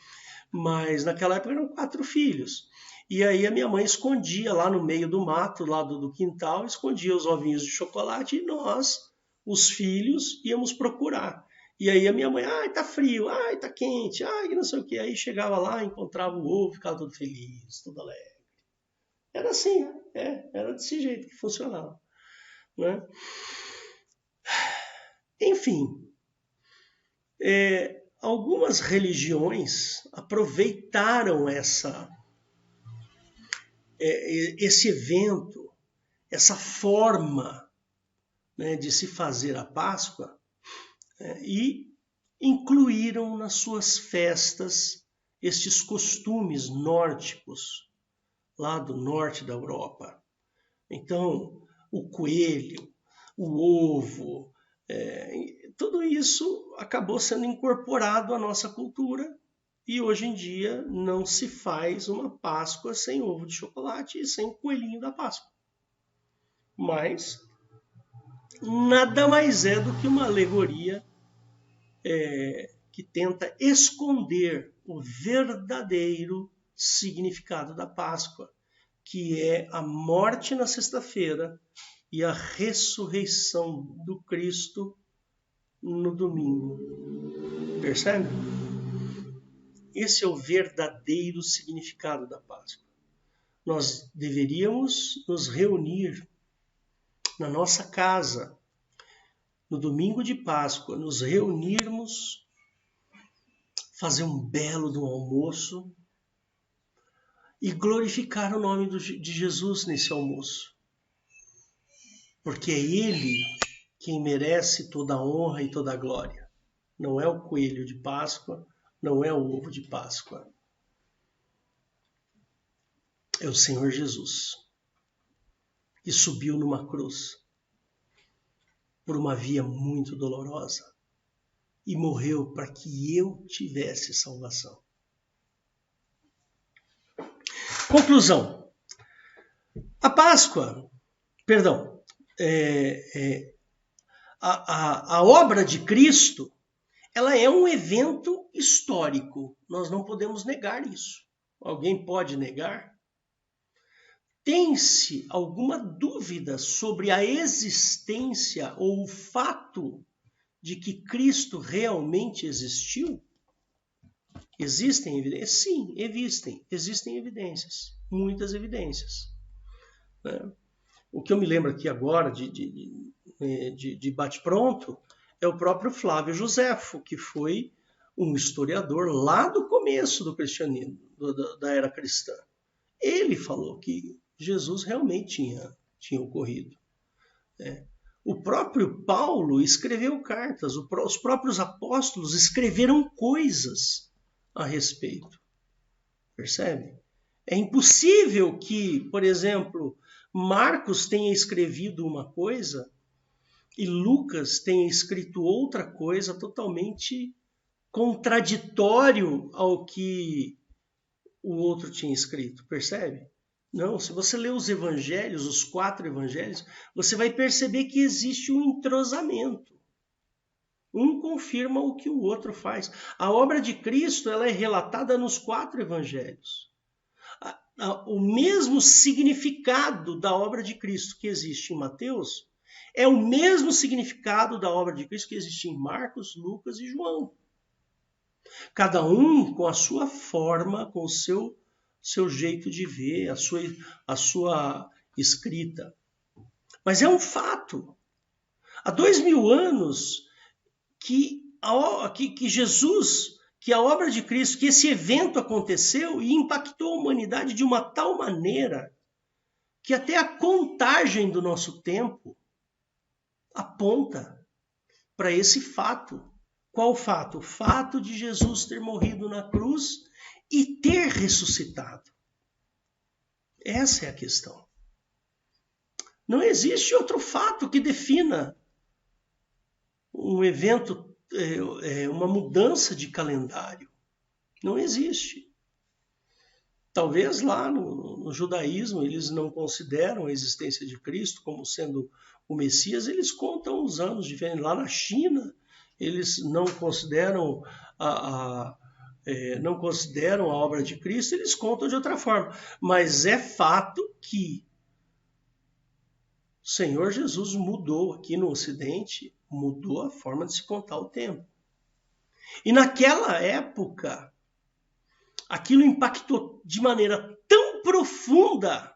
Mas naquela época eram 4 filhos. E aí a minha mãe escondia lá no meio do mato, lá do quintal, escondia os ovinhos de chocolate e nós, os filhos, íamos procurar. E aí a minha mãe, ai, tá frio, ai, tá quente, ai, não sei o quê. Aí chegava lá, encontrava o ovo, ficava todo feliz, todo alegre. Era assim, era desse jeito que funcionava, né? Enfim, algumas religiões aproveitaram esse evento, essa forma, né, de se fazer a Páscoa, e incluíram nas suas festas estes costumes nórdicos, lá do norte da Europa. Então, o coelho, o ovo, tudo isso acabou sendo incorporado à nossa cultura e hoje em dia não se faz uma Páscoa sem ovo de chocolate e sem o coelhinho da Páscoa. Mas nada mais é do que uma alegoria que tenta esconder o verdadeiro significado da Páscoa, que é a morte na sexta-feira e a ressurreição do Cristo no domingo. Percebe? Esse é o verdadeiro significado da Páscoa. Nós deveríamos nos reunir na nossa casa, no domingo de Páscoa, nos reunirmos, fazer um belo de um almoço e glorificar o nome de Jesus nesse almoço. Porque é Ele quem merece toda a honra e toda a glória. Não é o coelho de Páscoa, não é o ovo de Páscoa. É o Senhor Jesus, que subiu numa cruz por uma via muito dolorosa e morreu para que eu tivesse salvação. Conclusão. A Páscoa, a obra de Cristo, ela é um evento histórico. Nós não podemos negar isso. Alguém pode negar? Tem-se alguma dúvida sobre a existência ou o fato de que Cristo realmente existiu? Existem evidências? Sim, existem evidências, muitas evidências. O que eu me lembro aqui agora de bate-pronto é o próprio Flávio Joséfo, que foi um historiador lá do começo do cristianismo, da era cristã. Ele falou que Jesus realmente tinha ocorrido. O próprio Paulo escreveu cartas, os próprios apóstolos escreveram coisas a respeito. Percebe? É impossível que, por exemplo, Marcos tenha escrevido uma coisa e Lucas tenha escrito outra coisa totalmente contraditório ao que o outro tinha escrito. Percebe? Não, se você ler os evangelhos, os 4 evangelhos, você vai perceber que existe um entrosamento. Um confirma o que o outro faz. A obra de Cristo ela é relatada nos 4 evangelhos. O mesmo significado da obra de Cristo que existe em Mateus é o mesmo significado da obra de Cristo que existe em Marcos, Lucas e João. Cada um com a sua forma, com o seu jeito de ver, a sua escrita. Mas é um fato. Há 2000 anos que Jesus, que a obra de Cristo, que esse evento aconteceu e impactou a humanidade de uma tal maneira que até a contagem do nosso tempo aponta para esse fato. Qual fato? O fato de Jesus ter morrido na cruz e ter ressuscitado. Essa é a questão. Não existe outro fato que defina um evento, uma mudança de calendário. Não existe. Talvez lá no judaísmo eles não consideram a existência de Cristo como sendo o Messias, eles contam os anos diferentes. Lá na China, eles não consideram não consideram a obra de Cristo, eles contam de outra forma. Mas é fato que o Senhor Jesus mudou aqui no Ocidente, mudou a forma de se contar o tempo. E naquela época, aquilo impactou de maneira tão profunda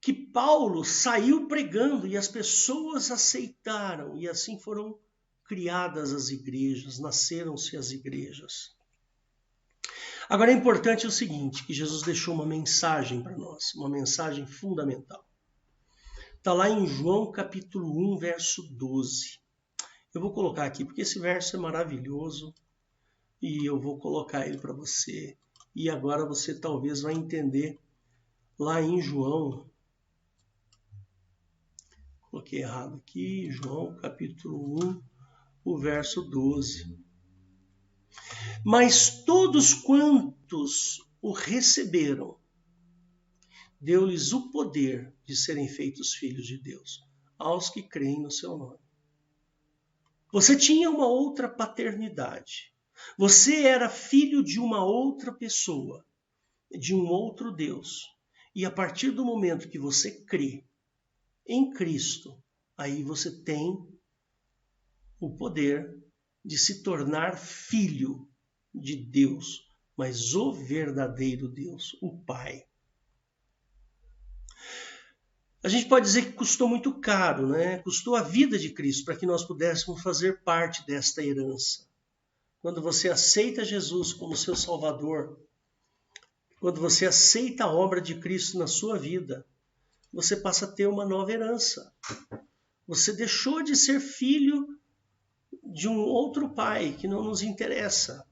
que Paulo saiu pregando e as pessoas aceitaram, e assim foram criadas as igrejas, nasceram-se as igrejas. Agora é importante o seguinte, que Jesus deixou uma mensagem para nós, uma mensagem fundamental. Está lá em João capítulo 1, verso 12. Eu vou colocar aqui, porque esse verso é maravilhoso, e eu vou colocar ele para você. E agora você talvez vai entender lá em João Coloquei errado aqui, João capítulo 1, o verso 12. Mas todos quantos o receberam, deu-lhes o poder de serem feitos filhos de Deus, aos que creem no seu nome. Você tinha uma outra paternidade. Você era filho de uma outra pessoa, de um outro Deus. E a partir do momento que você crê em Cristo, aí você tem o poder de se tornar filho de Deus, mas o verdadeiro Deus, o Pai. A gente pode dizer que custou muito caro, né? Custou a vida de Cristo para que nós pudéssemos fazer parte desta herança. Quando você aceita Jesus como seu Salvador, quando você aceita a obra de Cristo na sua vida, você passa a ter uma nova herança. Você deixou de ser filho de um outro pai que não nos interessa.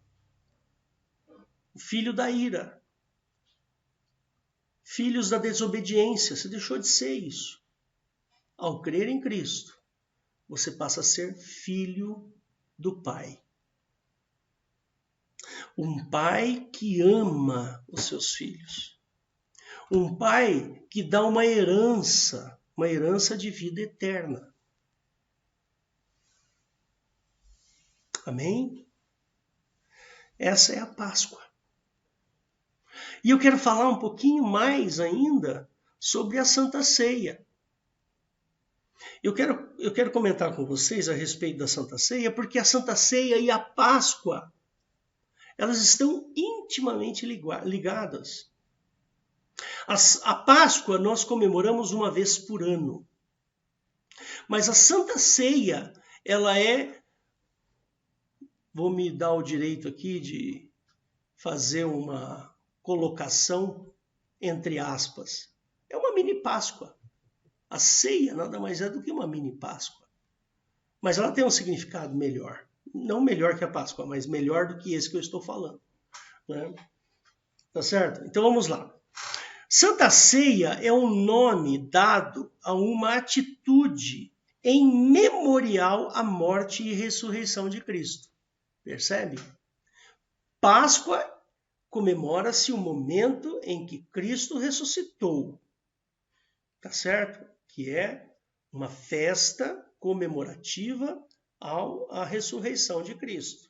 O filho da ira. Filhos da desobediência, você deixou de ser isso. Ao crer em Cristo, você passa a ser filho do Pai. Um pai que ama os seus filhos. Um pai que dá uma herança de vida eterna. Amém? Essa é a Páscoa. E eu quero falar um pouquinho mais ainda sobre a Santa Ceia. Eu quero comentar com vocês a respeito da Santa Ceia, porque a Santa Ceia e a Páscoa, elas estão intimamente ligadas. A Páscoa nós comemoramos uma vez por ano. Mas a Santa Ceia, ela é... Vou me dar o direito aqui de fazer uma colocação entre aspas. É uma mini Páscoa. A ceia nada mais é do que uma mini Páscoa. Mas ela tem um significado melhor. Não melhor que a Páscoa, mas melhor do que esse que eu estou falando. Né? Tá certo? Então vamos lá. Santa Ceia é um nome dado a uma atitude em memorial à morte e ressurreição de Cristo. Percebe? Páscoa comemora-se o momento em que Cristo ressuscitou. Tá certo? Que é uma festa comemorativa à ressurreição de Cristo.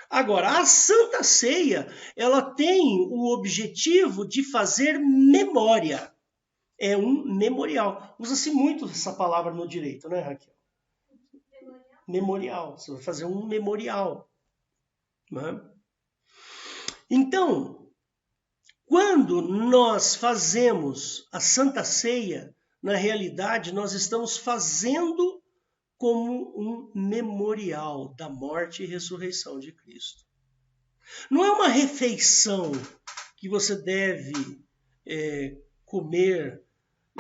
Agora, a Santa Ceia, ela tem o objetivo de fazer memória. É um memorial. Usa-se muito essa palavra no direito, né, Raquel? Memorial. Você vai fazer um memorial. Né? Então, quando nós fazemos a Santa Ceia, na realidade, nós estamos fazendo como um memorial da morte e ressurreição de Cristo. Não é uma refeição que você deve comer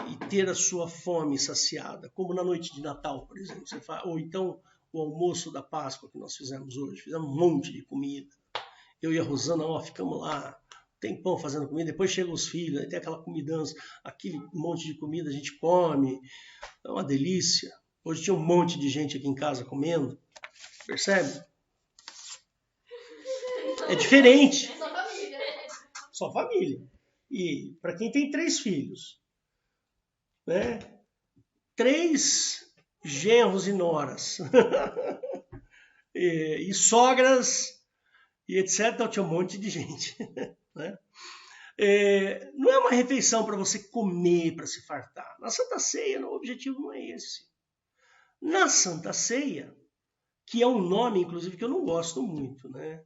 e ter a sua fome saciada, como na noite de Natal, por exemplo. Ou então o almoço da Páscoa que nós fizemos hoje. Fizemos um monte de comida. Eu e a Rosana, ficamos lá tempão fazendo comida, depois chegam os filhos, aí tem aquela comidança, aquele monte de comida a gente come, é uma delícia. Hoje tinha um monte de gente aqui em casa comendo, percebe? É diferente. Só família. Só família. E para quem tem 3 filhos, né? 3 genros e noras, e sogras, e etc. Então tinha um monte de gente, né? Não é uma refeição para você comer, para se fartar. Na Santa Ceia, o objetivo não é esse. Na Santa Ceia, que é um nome, inclusive, que eu não gosto muito, né?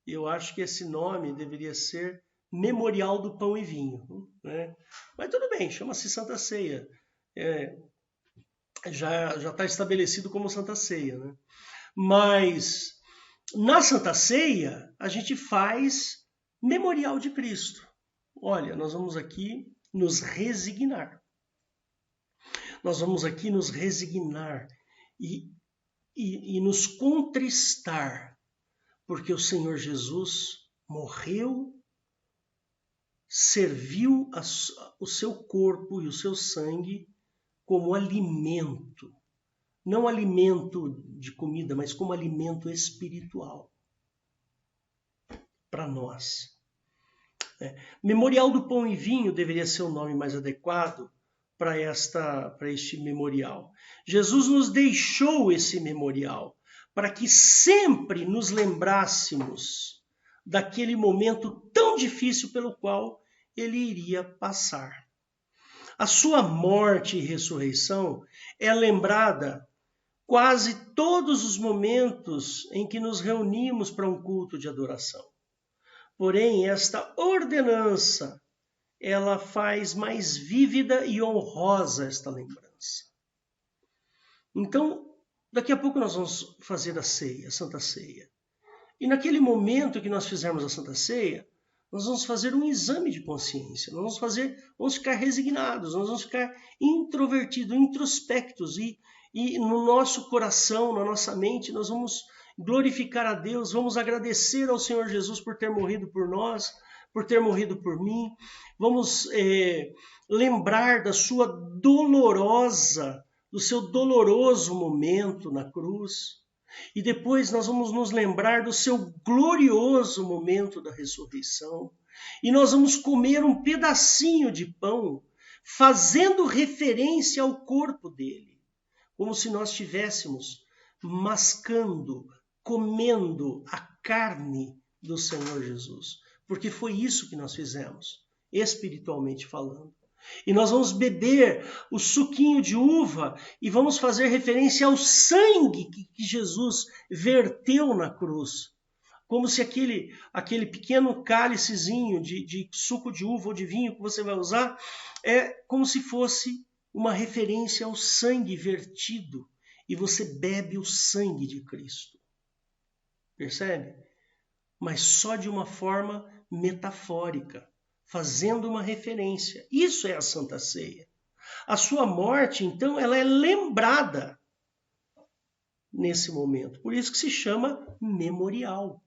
Eu acho que esse nome deveria ser Memorial do Pão e Vinho, né? Mas tudo bem, chama-se Santa Ceia. Já está estabelecido como Santa Ceia, né? Mas na Santa Ceia, a gente faz memorial de Cristo. Olha, nós vamos aqui nos resignar. Nós vamos aqui nos resignar e nos contristar, porque o Senhor Jesus morreu, serviu o seu corpo e o seu sangue como alimento. Não alimento de comida, mas como alimento espiritual para nós. Memorial do Pão e Vinho deveria ser o nome mais adequado para este memorial. Jesus nos deixou esse memorial para que sempre nos lembrássemos daquele momento tão difícil pelo qual ele iria passar. A sua morte e ressurreição é lembrada quase todos os momentos em que nos reunimos para um culto de adoração. Porém, esta ordenança, ela faz mais vívida e honrosa esta lembrança. Então, daqui a pouco nós vamos fazer a ceia, a Santa Ceia. E naquele momento que nós fizermos a Santa Ceia, nós vamos fazer um exame de consciência. Nós vamos ficar resignados, nós vamos ficar introvertidos, introspectos. E no nosso coração, na nossa mente, nós vamos glorificar a Deus, vamos agradecer ao Senhor Jesus por ter morrido por nós, por ter morrido por mim. Vamos lembrar do seu doloroso momento na cruz. E depois nós vamos nos lembrar do seu glorioso momento da ressurreição. E nós vamos comer um pedacinho de pão, fazendo referência ao corpo dele. Como se nós estivéssemos mascando, comendo a carne do Senhor Jesus. Porque foi isso que nós fizemos, espiritualmente falando. E nós vamos beber o suquinho de uva e vamos fazer referência ao sangue que Jesus verteu na cruz. Como se aquele pequeno cálicezinho de suco de uva ou de vinho que você vai usar é como se fosse uma referência ao sangue vertido. E você bebe o sangue de Cristo. Percebe? Mas só de uma forma metafórica, fazendo uma referência. Isso é a Santa Ceia. A sua morte, então, ela é lembrada nesse momento. Por isso que se chama memorial.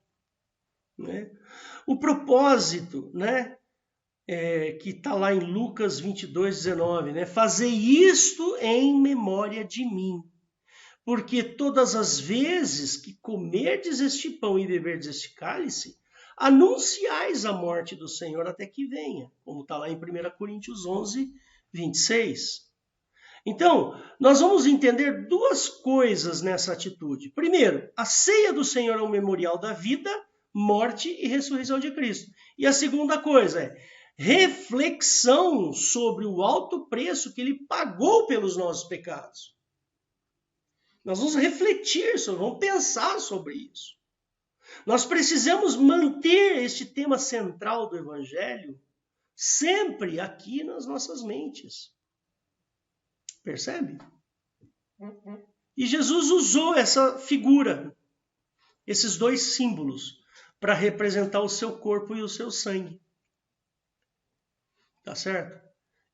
Né? O propósito, né, que está lá em Lucas 22:19, né? Fazei isto em memória de mim. Porque todas as vezes que comerdes este pão e beberdes este cálice, anunciais a morte do Senhor até que venha, como está lá em 1 Coríntios 11:26. Então, nós vamos entender duas coisas nessa atitude. Primeiro, a ceia do Senhor é um memorial da vida, morte e ressurreição de Cristo. E a segunda coisa é reflexão sobre o alto preço que ele pagou pelos nossos pecados. Nós vamos refletir vamos pensar sobre isso. Nós precisamos manter este tema central do Evangelho sempre aqui nas nossas mentes. Percebe? E Jesus usou essa figura, esses dois símbolos, para representar o seu corpo e o seu sangue. Tá certo?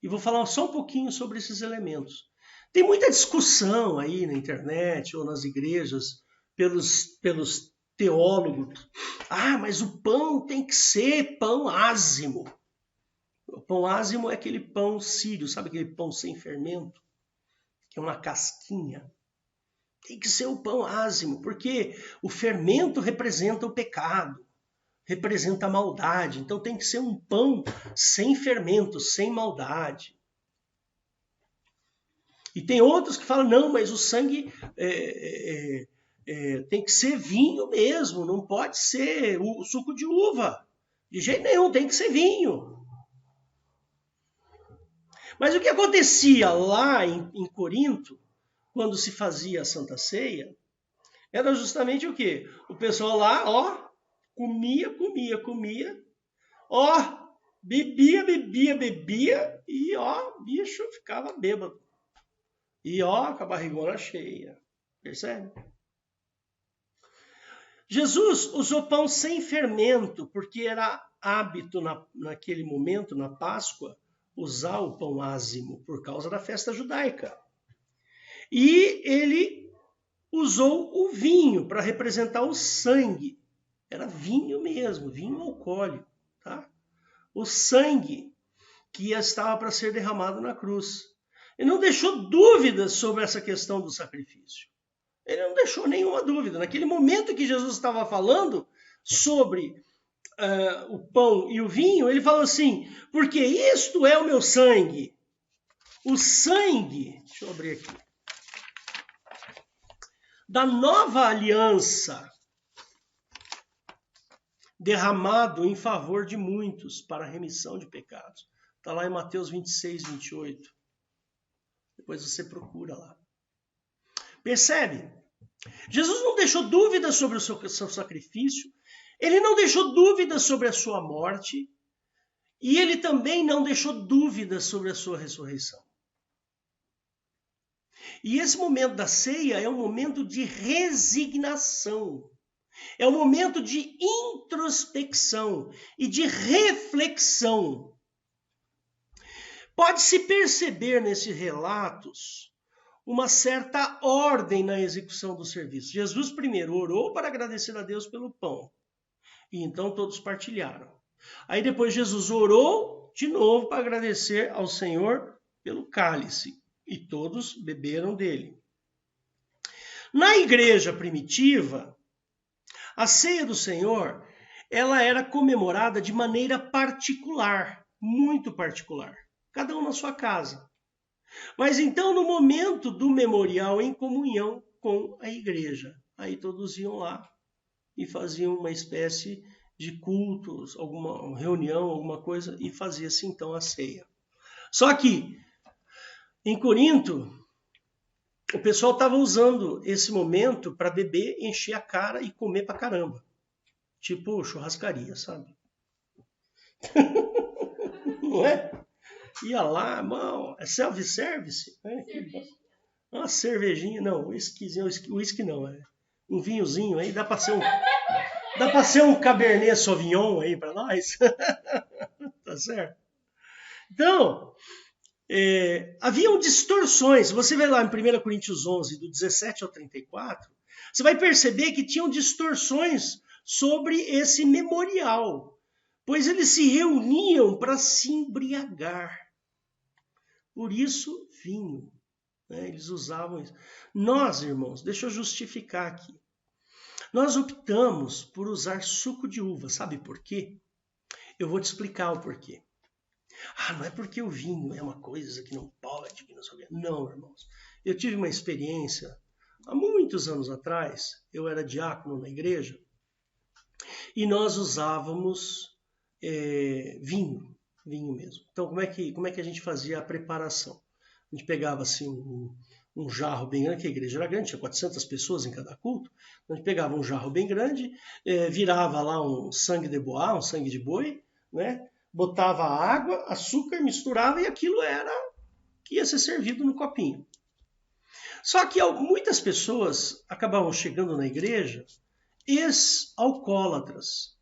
E vou falar só um pouquinho sobre esses elementos. Tem muita discussão aí na internet ou nas igrejas pelos teólogos. Ah, mas o pão tem que ser pão ázimo. O pão ázimo é aquele pão sírio, sabe aquele pão sem fermento? Que é uma casquinha. Tem que ser o pão ázimo, porque o fermento representa o pecado, representa a maldade. Então tem que ser um pão sem fermento, sem maldade. E tem outros que falam, não, mas o sangue tem que ser vinho mesmo, não pode ser o suco de uva. De jeito nenhum, tem que ser vinho. Mas o que acontecia lá em Corinto, quando se fazia a Santa Ceia, era justamente o quê? O pessoal lá, comia, bebia, e o bicho ficava bêbado. E com a barrigona cheia. Percebe? Jesus usou pão sem fermento, porque era hábito naquele momento, na Páscoa, usar o pão ázimo, por causa da festa judaica. E ele usou o vinho para representar o sangue. Era vinho mesmo, vinho alcoólico. Tá? O sangue que estava para ser derramado na cruz. Ele não deixou dúvidas sobre essa questão do sacrifício. Ele não deixou nenhuma dúvida. Naquele momento que Jesus estava falando sobre o pão e o vinho, ele falou assim, porque isto é o meu sangue. O sangue, deixa eu abrir aqui, da nova aliança, derramado em favor de muitos para a remissão de pecados. Está lá em Mateus 26, 28. Depois você procura lá. Percebe? Jesus não deixou dúvidas sobre o seu sacrifício, ele não deixou dúvidas sobre a sua morte, e ele também não deixou dúvidas sobre a sua ressurreição. E esse momento da ceia é um momento de resignação, é um momento de introspecção e de reflexão. Pode-se perceber nesses relatos uma certa ordem na execução do serviço. Jesus primeiro orou para agradecer a Deus pelo pão. E então todos partilharam. Aí depois Jesus orou de novo para agradecer ao Senhor pelo cálice. E todos beberam dele. Na igreja primitiva, a ceia do Senhor, ela era comemorada de maneira particular, muito particular. Cada um na sua casa. Mas então, no momento do memorial, em comunhão com a igreja, aí todos iam lá e faziam uma espécie de cultos, alguma reunião, alguma coisa, e fazia-se então a ceia. Só que, em Corinto, o pessoal estava usando esse momento para beber, encher a cara e comer pra caramba. Tipo churrascaria, sabe? Não é? Ia lá, irmão, é self-service? Né? Uma cervejinha, não, uísque não, é um vinhozinho aí, dá para ser um Cabernet Sauvignon aí para nós, tá certo? Então, haviam distorções, você vê lá em 1 Coríntios 11, do 17 ao 34, você vai perceber que tinham distorções sobre esse memorial, pois eles se reuniam para se embriagar. Por isso, vinho. Né? Eles usavam isso. Nós, irmãos, deixa eu justificar aqui. Nós optamos por usar suco de uva. Sabe por quê? Eu vou te explicar o porquê. Não é porque o vinho é uma coisa que não pode, que não sei o quê. Não, irmãos. Eu tive uma experiência, há muitos anos atrás, eu era diácono na igreja, e nós usávamos vinho mesmo. Então, como é que a gente fazia a preparação? A gente pegava assim um jarro bem grande, que a igreja era grande, tinha 400 pessoas em cada culto. A gente pegava um jarro bem grande, virava lá um sangue de bois, um sangue de boi, né? Botava água, açúcar, misturava e aquilo era que ia ser servido no copinho. Só que muitas pessoas acabavam chegando na igreja ex-alcoólatras.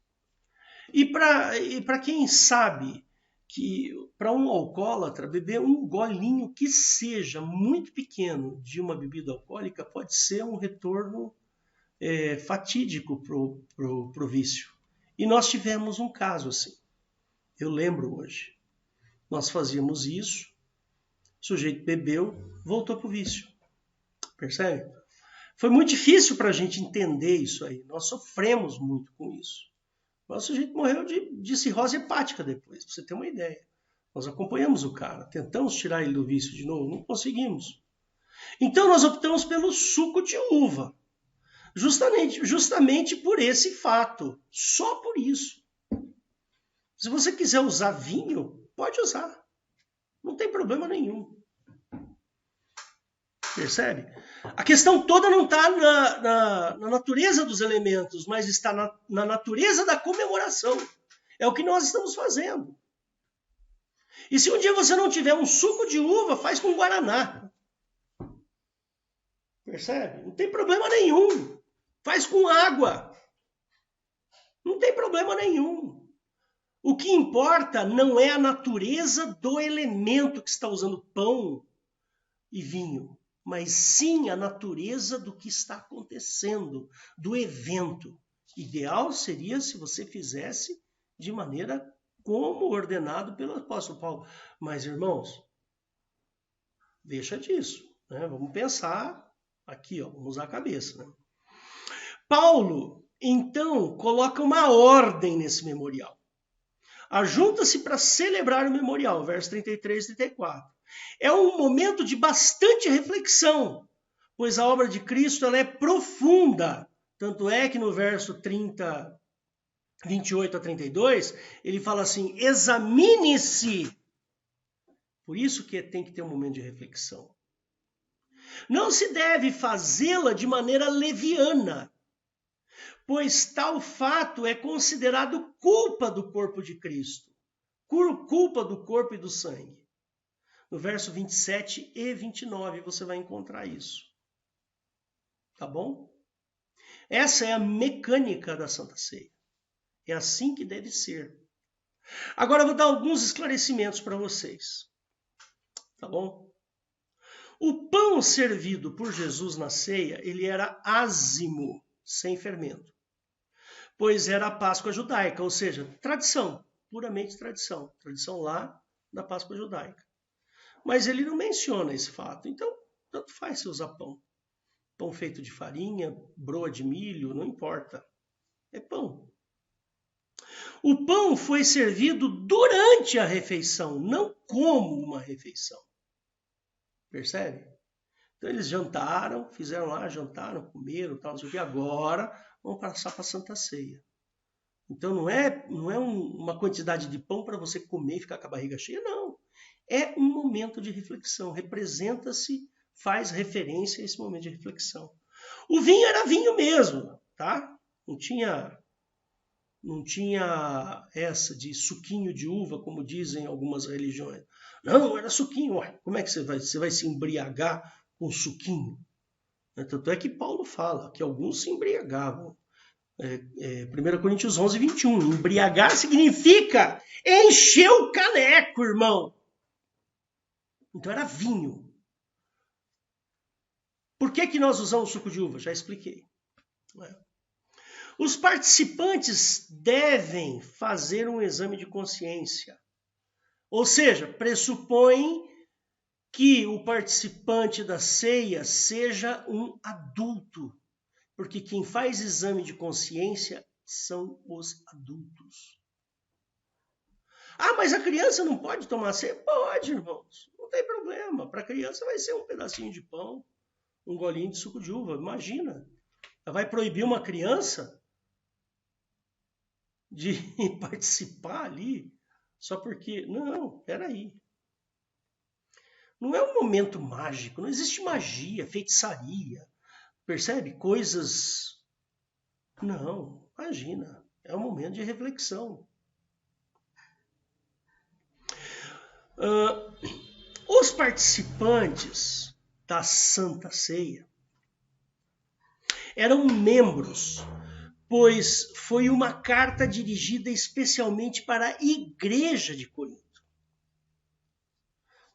E para quem sabe que para um alcoólatra beber um golinho que seja muito pequeno de uma bebida alcoólica pode ser um retorno fatídico pro vício. E nós tivemos um caso assim. Eu lembro hoje. Nós fazíamos isso, o sujeito bebeu, voltou pro vício. Percebe? Foi muito difícil para a gente entender isso aí. Nós sofremos muito com isso. O sujeito morreu de cirrose hepática depois, para você ter uma ideia. Nós acompanhamos o cara, tentamos tirar ele do vício de novo, não conseguimos. Então nós optamos pelo suco de uva, justamente por esse fato, só por isso. Se você quiser usar vinho, pode usar, não tem problema nenhum. Percebe? A questão toda não está na natureza dos elementos, mas está na natureza da comemoração. É o que nós estamos fazendo. E se um dia você não tiver um suco de uva, faz com guaraná. Percebe? Não tem problema nenhum. Faz com água. Não tem problema nenhum. O que importa não é a natureza do elemento que está usando pão e vinho, mas sim a natureza do que está acontecendo, do evento. Ideal seria se você fizesse de maneira como ordenado pelo apóstolo Paulo. Mas, irmãos, Deixa disso, né? Vamos pensar aqui, ó, vamos usar a cabeça, né? Paulo, então, coloca uma ordem nesse memorial. Ajunta-se para celebrar o memorial, versos 33 e 34. É um momento de bastante reflexão, pois a obra de Cristo ela é profunda. Tanto é que no verso 28 a 32, ele fala assim, examine-se. Por isso que tem que ter um momento de reflexão. Não se deve fazê-la de maneira leviana, pois tal fato é considerado culpa do corpo de Cristo, culpa do corpo e do sangue. No verso 27 e 29 você vai encontrar isso. Tá bom? Essa é a mecânica da Santa Ceia. É assim que deve ser. Agora eu vou dar alguns esclarecimentos para vocês. Tá bom? O pão servido por Jesus na ceia, ele era ázimo, sem fermento. Pois era a Páscoa judaica, ou seja, tradição, puramente tradição. Tradição lá da Páscoa judaica. Mas ele não menciona esse fato, então tanto faz se usar pão. Pão feito de farinha, broa de milho, não importa. É pão. O pão foi servido durante a refeição, não como uma refeição. Percebe? Então eles jantaram, fizeram lá, jantaram, comeram, tal, não sei o que. Agora vamos passar para a Santa Ceia. Então não é uma quantidade de pão para você comer e ficar com a barriga cheia, não. É um momento de reflexão. Representa-se, faz referência a esse momento de reflexão. O vinho era vinho mesmo, tá? Não tinha essa de suquinho de uva, como dizem algumas religiões. Não, era suquinho. Ué, como é que você vai se embriagar com suquinho? Tanto é que Paulo fala que alguns se embriagavam. 1 Coríntios 11, 21. Embriagar significa encher o caneco, irmão. Então era vinho. Por que nós usamos suco de uva? Já expliquei. Os participantes devem fazer um exame de consciência. Ou seja, pressupõe que o participante da ceia seja um adulto. Porque quem faz exame de consciência são os adultos. Ah, mas a criança não pode tomar ceia? Pode, irmãos. Não tem problema. Para a criança vai ser um pedacinho de pão, um golinho de suco de uva. Imagina. Ela vai proibir uma criança de participar ali só porque... Não, peraí. Não é um momento mágico. Não existe magia, feitiçaria. Percebe? Coisas... Não, imagina. É um momento de reflexão. Os participantes da Santa Ceia eram membros, pois foi uma carta dirigida especialmente para a igreja de Corinto,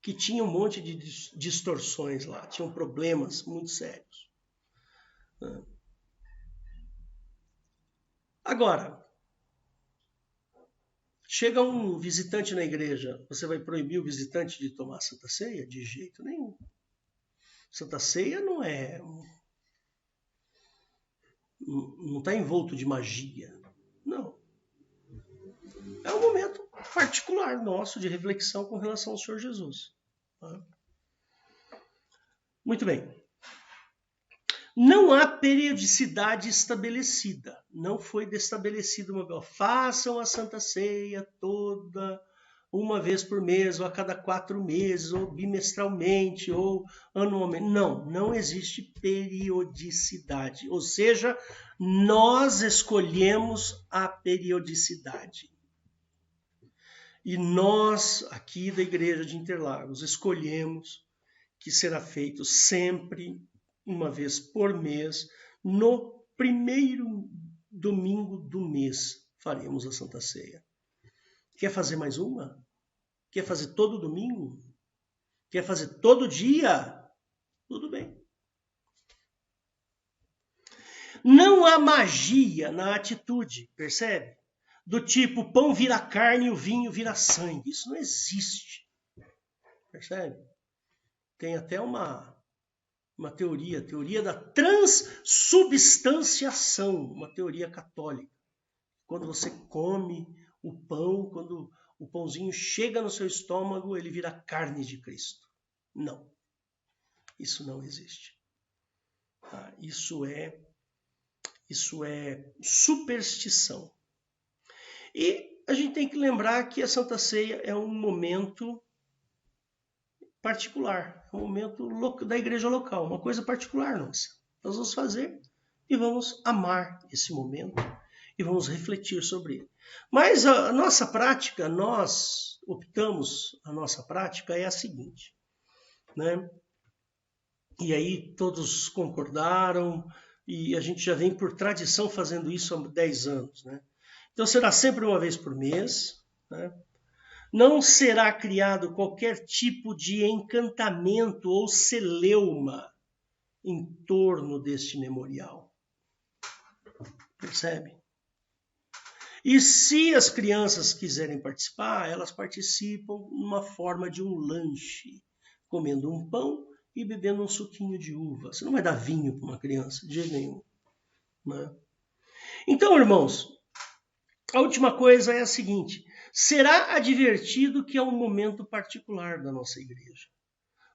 que tinha um monte de distorções lá, tinham problemas muito sérios. Agora, chega um visitante na igreja, você vai proibir o visitante de tomar Santa Ceia? De jeito nenhum. Santa Ceia não está envolto de magia. Não. É um momento particular nosso de reflexão com relação ao Senhor Jesus. Muito bem. Não há periodicidade estabelecida. Não foi estabelecida uma... Façam a Santa Ceia toda uma vez por mês, ou a cada 4 meses, ou bimestralmente, ou anualmente. Não existe periodicidade. Ou seja, nós escolhemos a periodicidade. E nós, aqui da Igreja de Interlagos, escolhemos que será feito sempre, uma vez por mês, no primeiro domingo do mês, faremos a Santa Ceia. Quer fazer mais uma? Quer fazer todo domingo? Quer fazer todo dia? Tudo bem. Não há magia na atitude, percebe? Do tipo, pão vira carne e o vinho vira sangue. Isso não existe. Percebe? tem até uma teoria da transubstanciação, uma teoria católica. Quando você come o pão, quando o pãozinho chega no seu estômago, ele vira carne de Cristo. Não. Isso não existe. Tá? Isso é superstição. E a gente tem que lembrar que a Santa Ceia é um momento particular, é um momento da igreja local, uma coisa particular nossa. Nós vamos fazer e vamos amar esse momento e vamos refletir sobre ele. Mas a nossa prática, nós optamos, a nossa prática é a seguinte, né? E aí todos concordaram e a gente já vem por tradição fazendo isso há 10 anos, né? Então será sempre uma vez por mês, né? Não será criado qualquer tipo de encantamento ou celeuma em torno deste memorial. Percebe? E se as crianças quiserem participar, elas participam numa forma de um lanche, comendo um pão e bebendo um suquinho de uva. Você não vai dar vinho para uma criança, de jeito nenhum. Né? Então, irmãos, a última coisa é a seguinte: será advertido que é um momento particular da nossa igreja.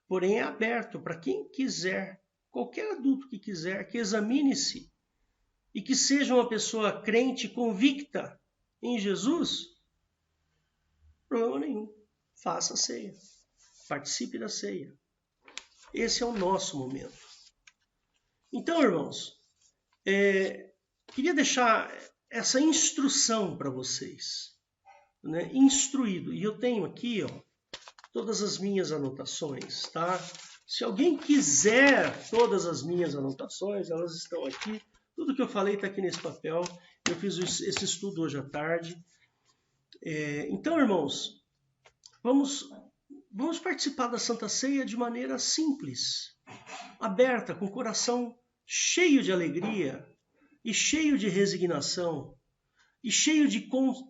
Porém, é aberto para quem quiser, qualquer adulto que quiser, que examine-se e que seja uma pessoa crente, convicta em Jesus. Problema nenhum. Faça a ceia. Participe da ceia. Esse é o nosso momento. Então, irmãos, queria deixar essa instrução para vocês, né? Instruído. E eu tenho aqui, ó, todas as minhas anotações, tá? Se alguém quiser todas as minhas anotações, elas estão aqui. Tudo que eu falei está aqui nesse papel. Eu fiz esse estudo hoje à tarde. Então, irmãos, vamos participar da Santa Ceia de maneira simples, aberta, com o coração cheio de alegria e cheio de resignação e cheio de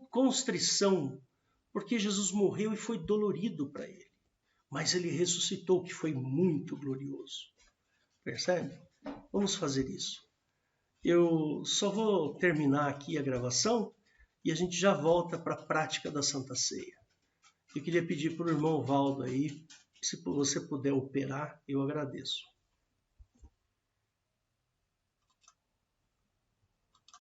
constrição, porque Jesus morreu e foi dolorido para ele, mas ele ressuscitou, que foi muito glorioso. Percebe? Vamos fazer isso. Eu só vou terminar aqui a gravação e a gente já volta para a prática da Santa Ceia. Eu queria pedir para o irmão Valdo aí, se você puder operar, eu agradeço.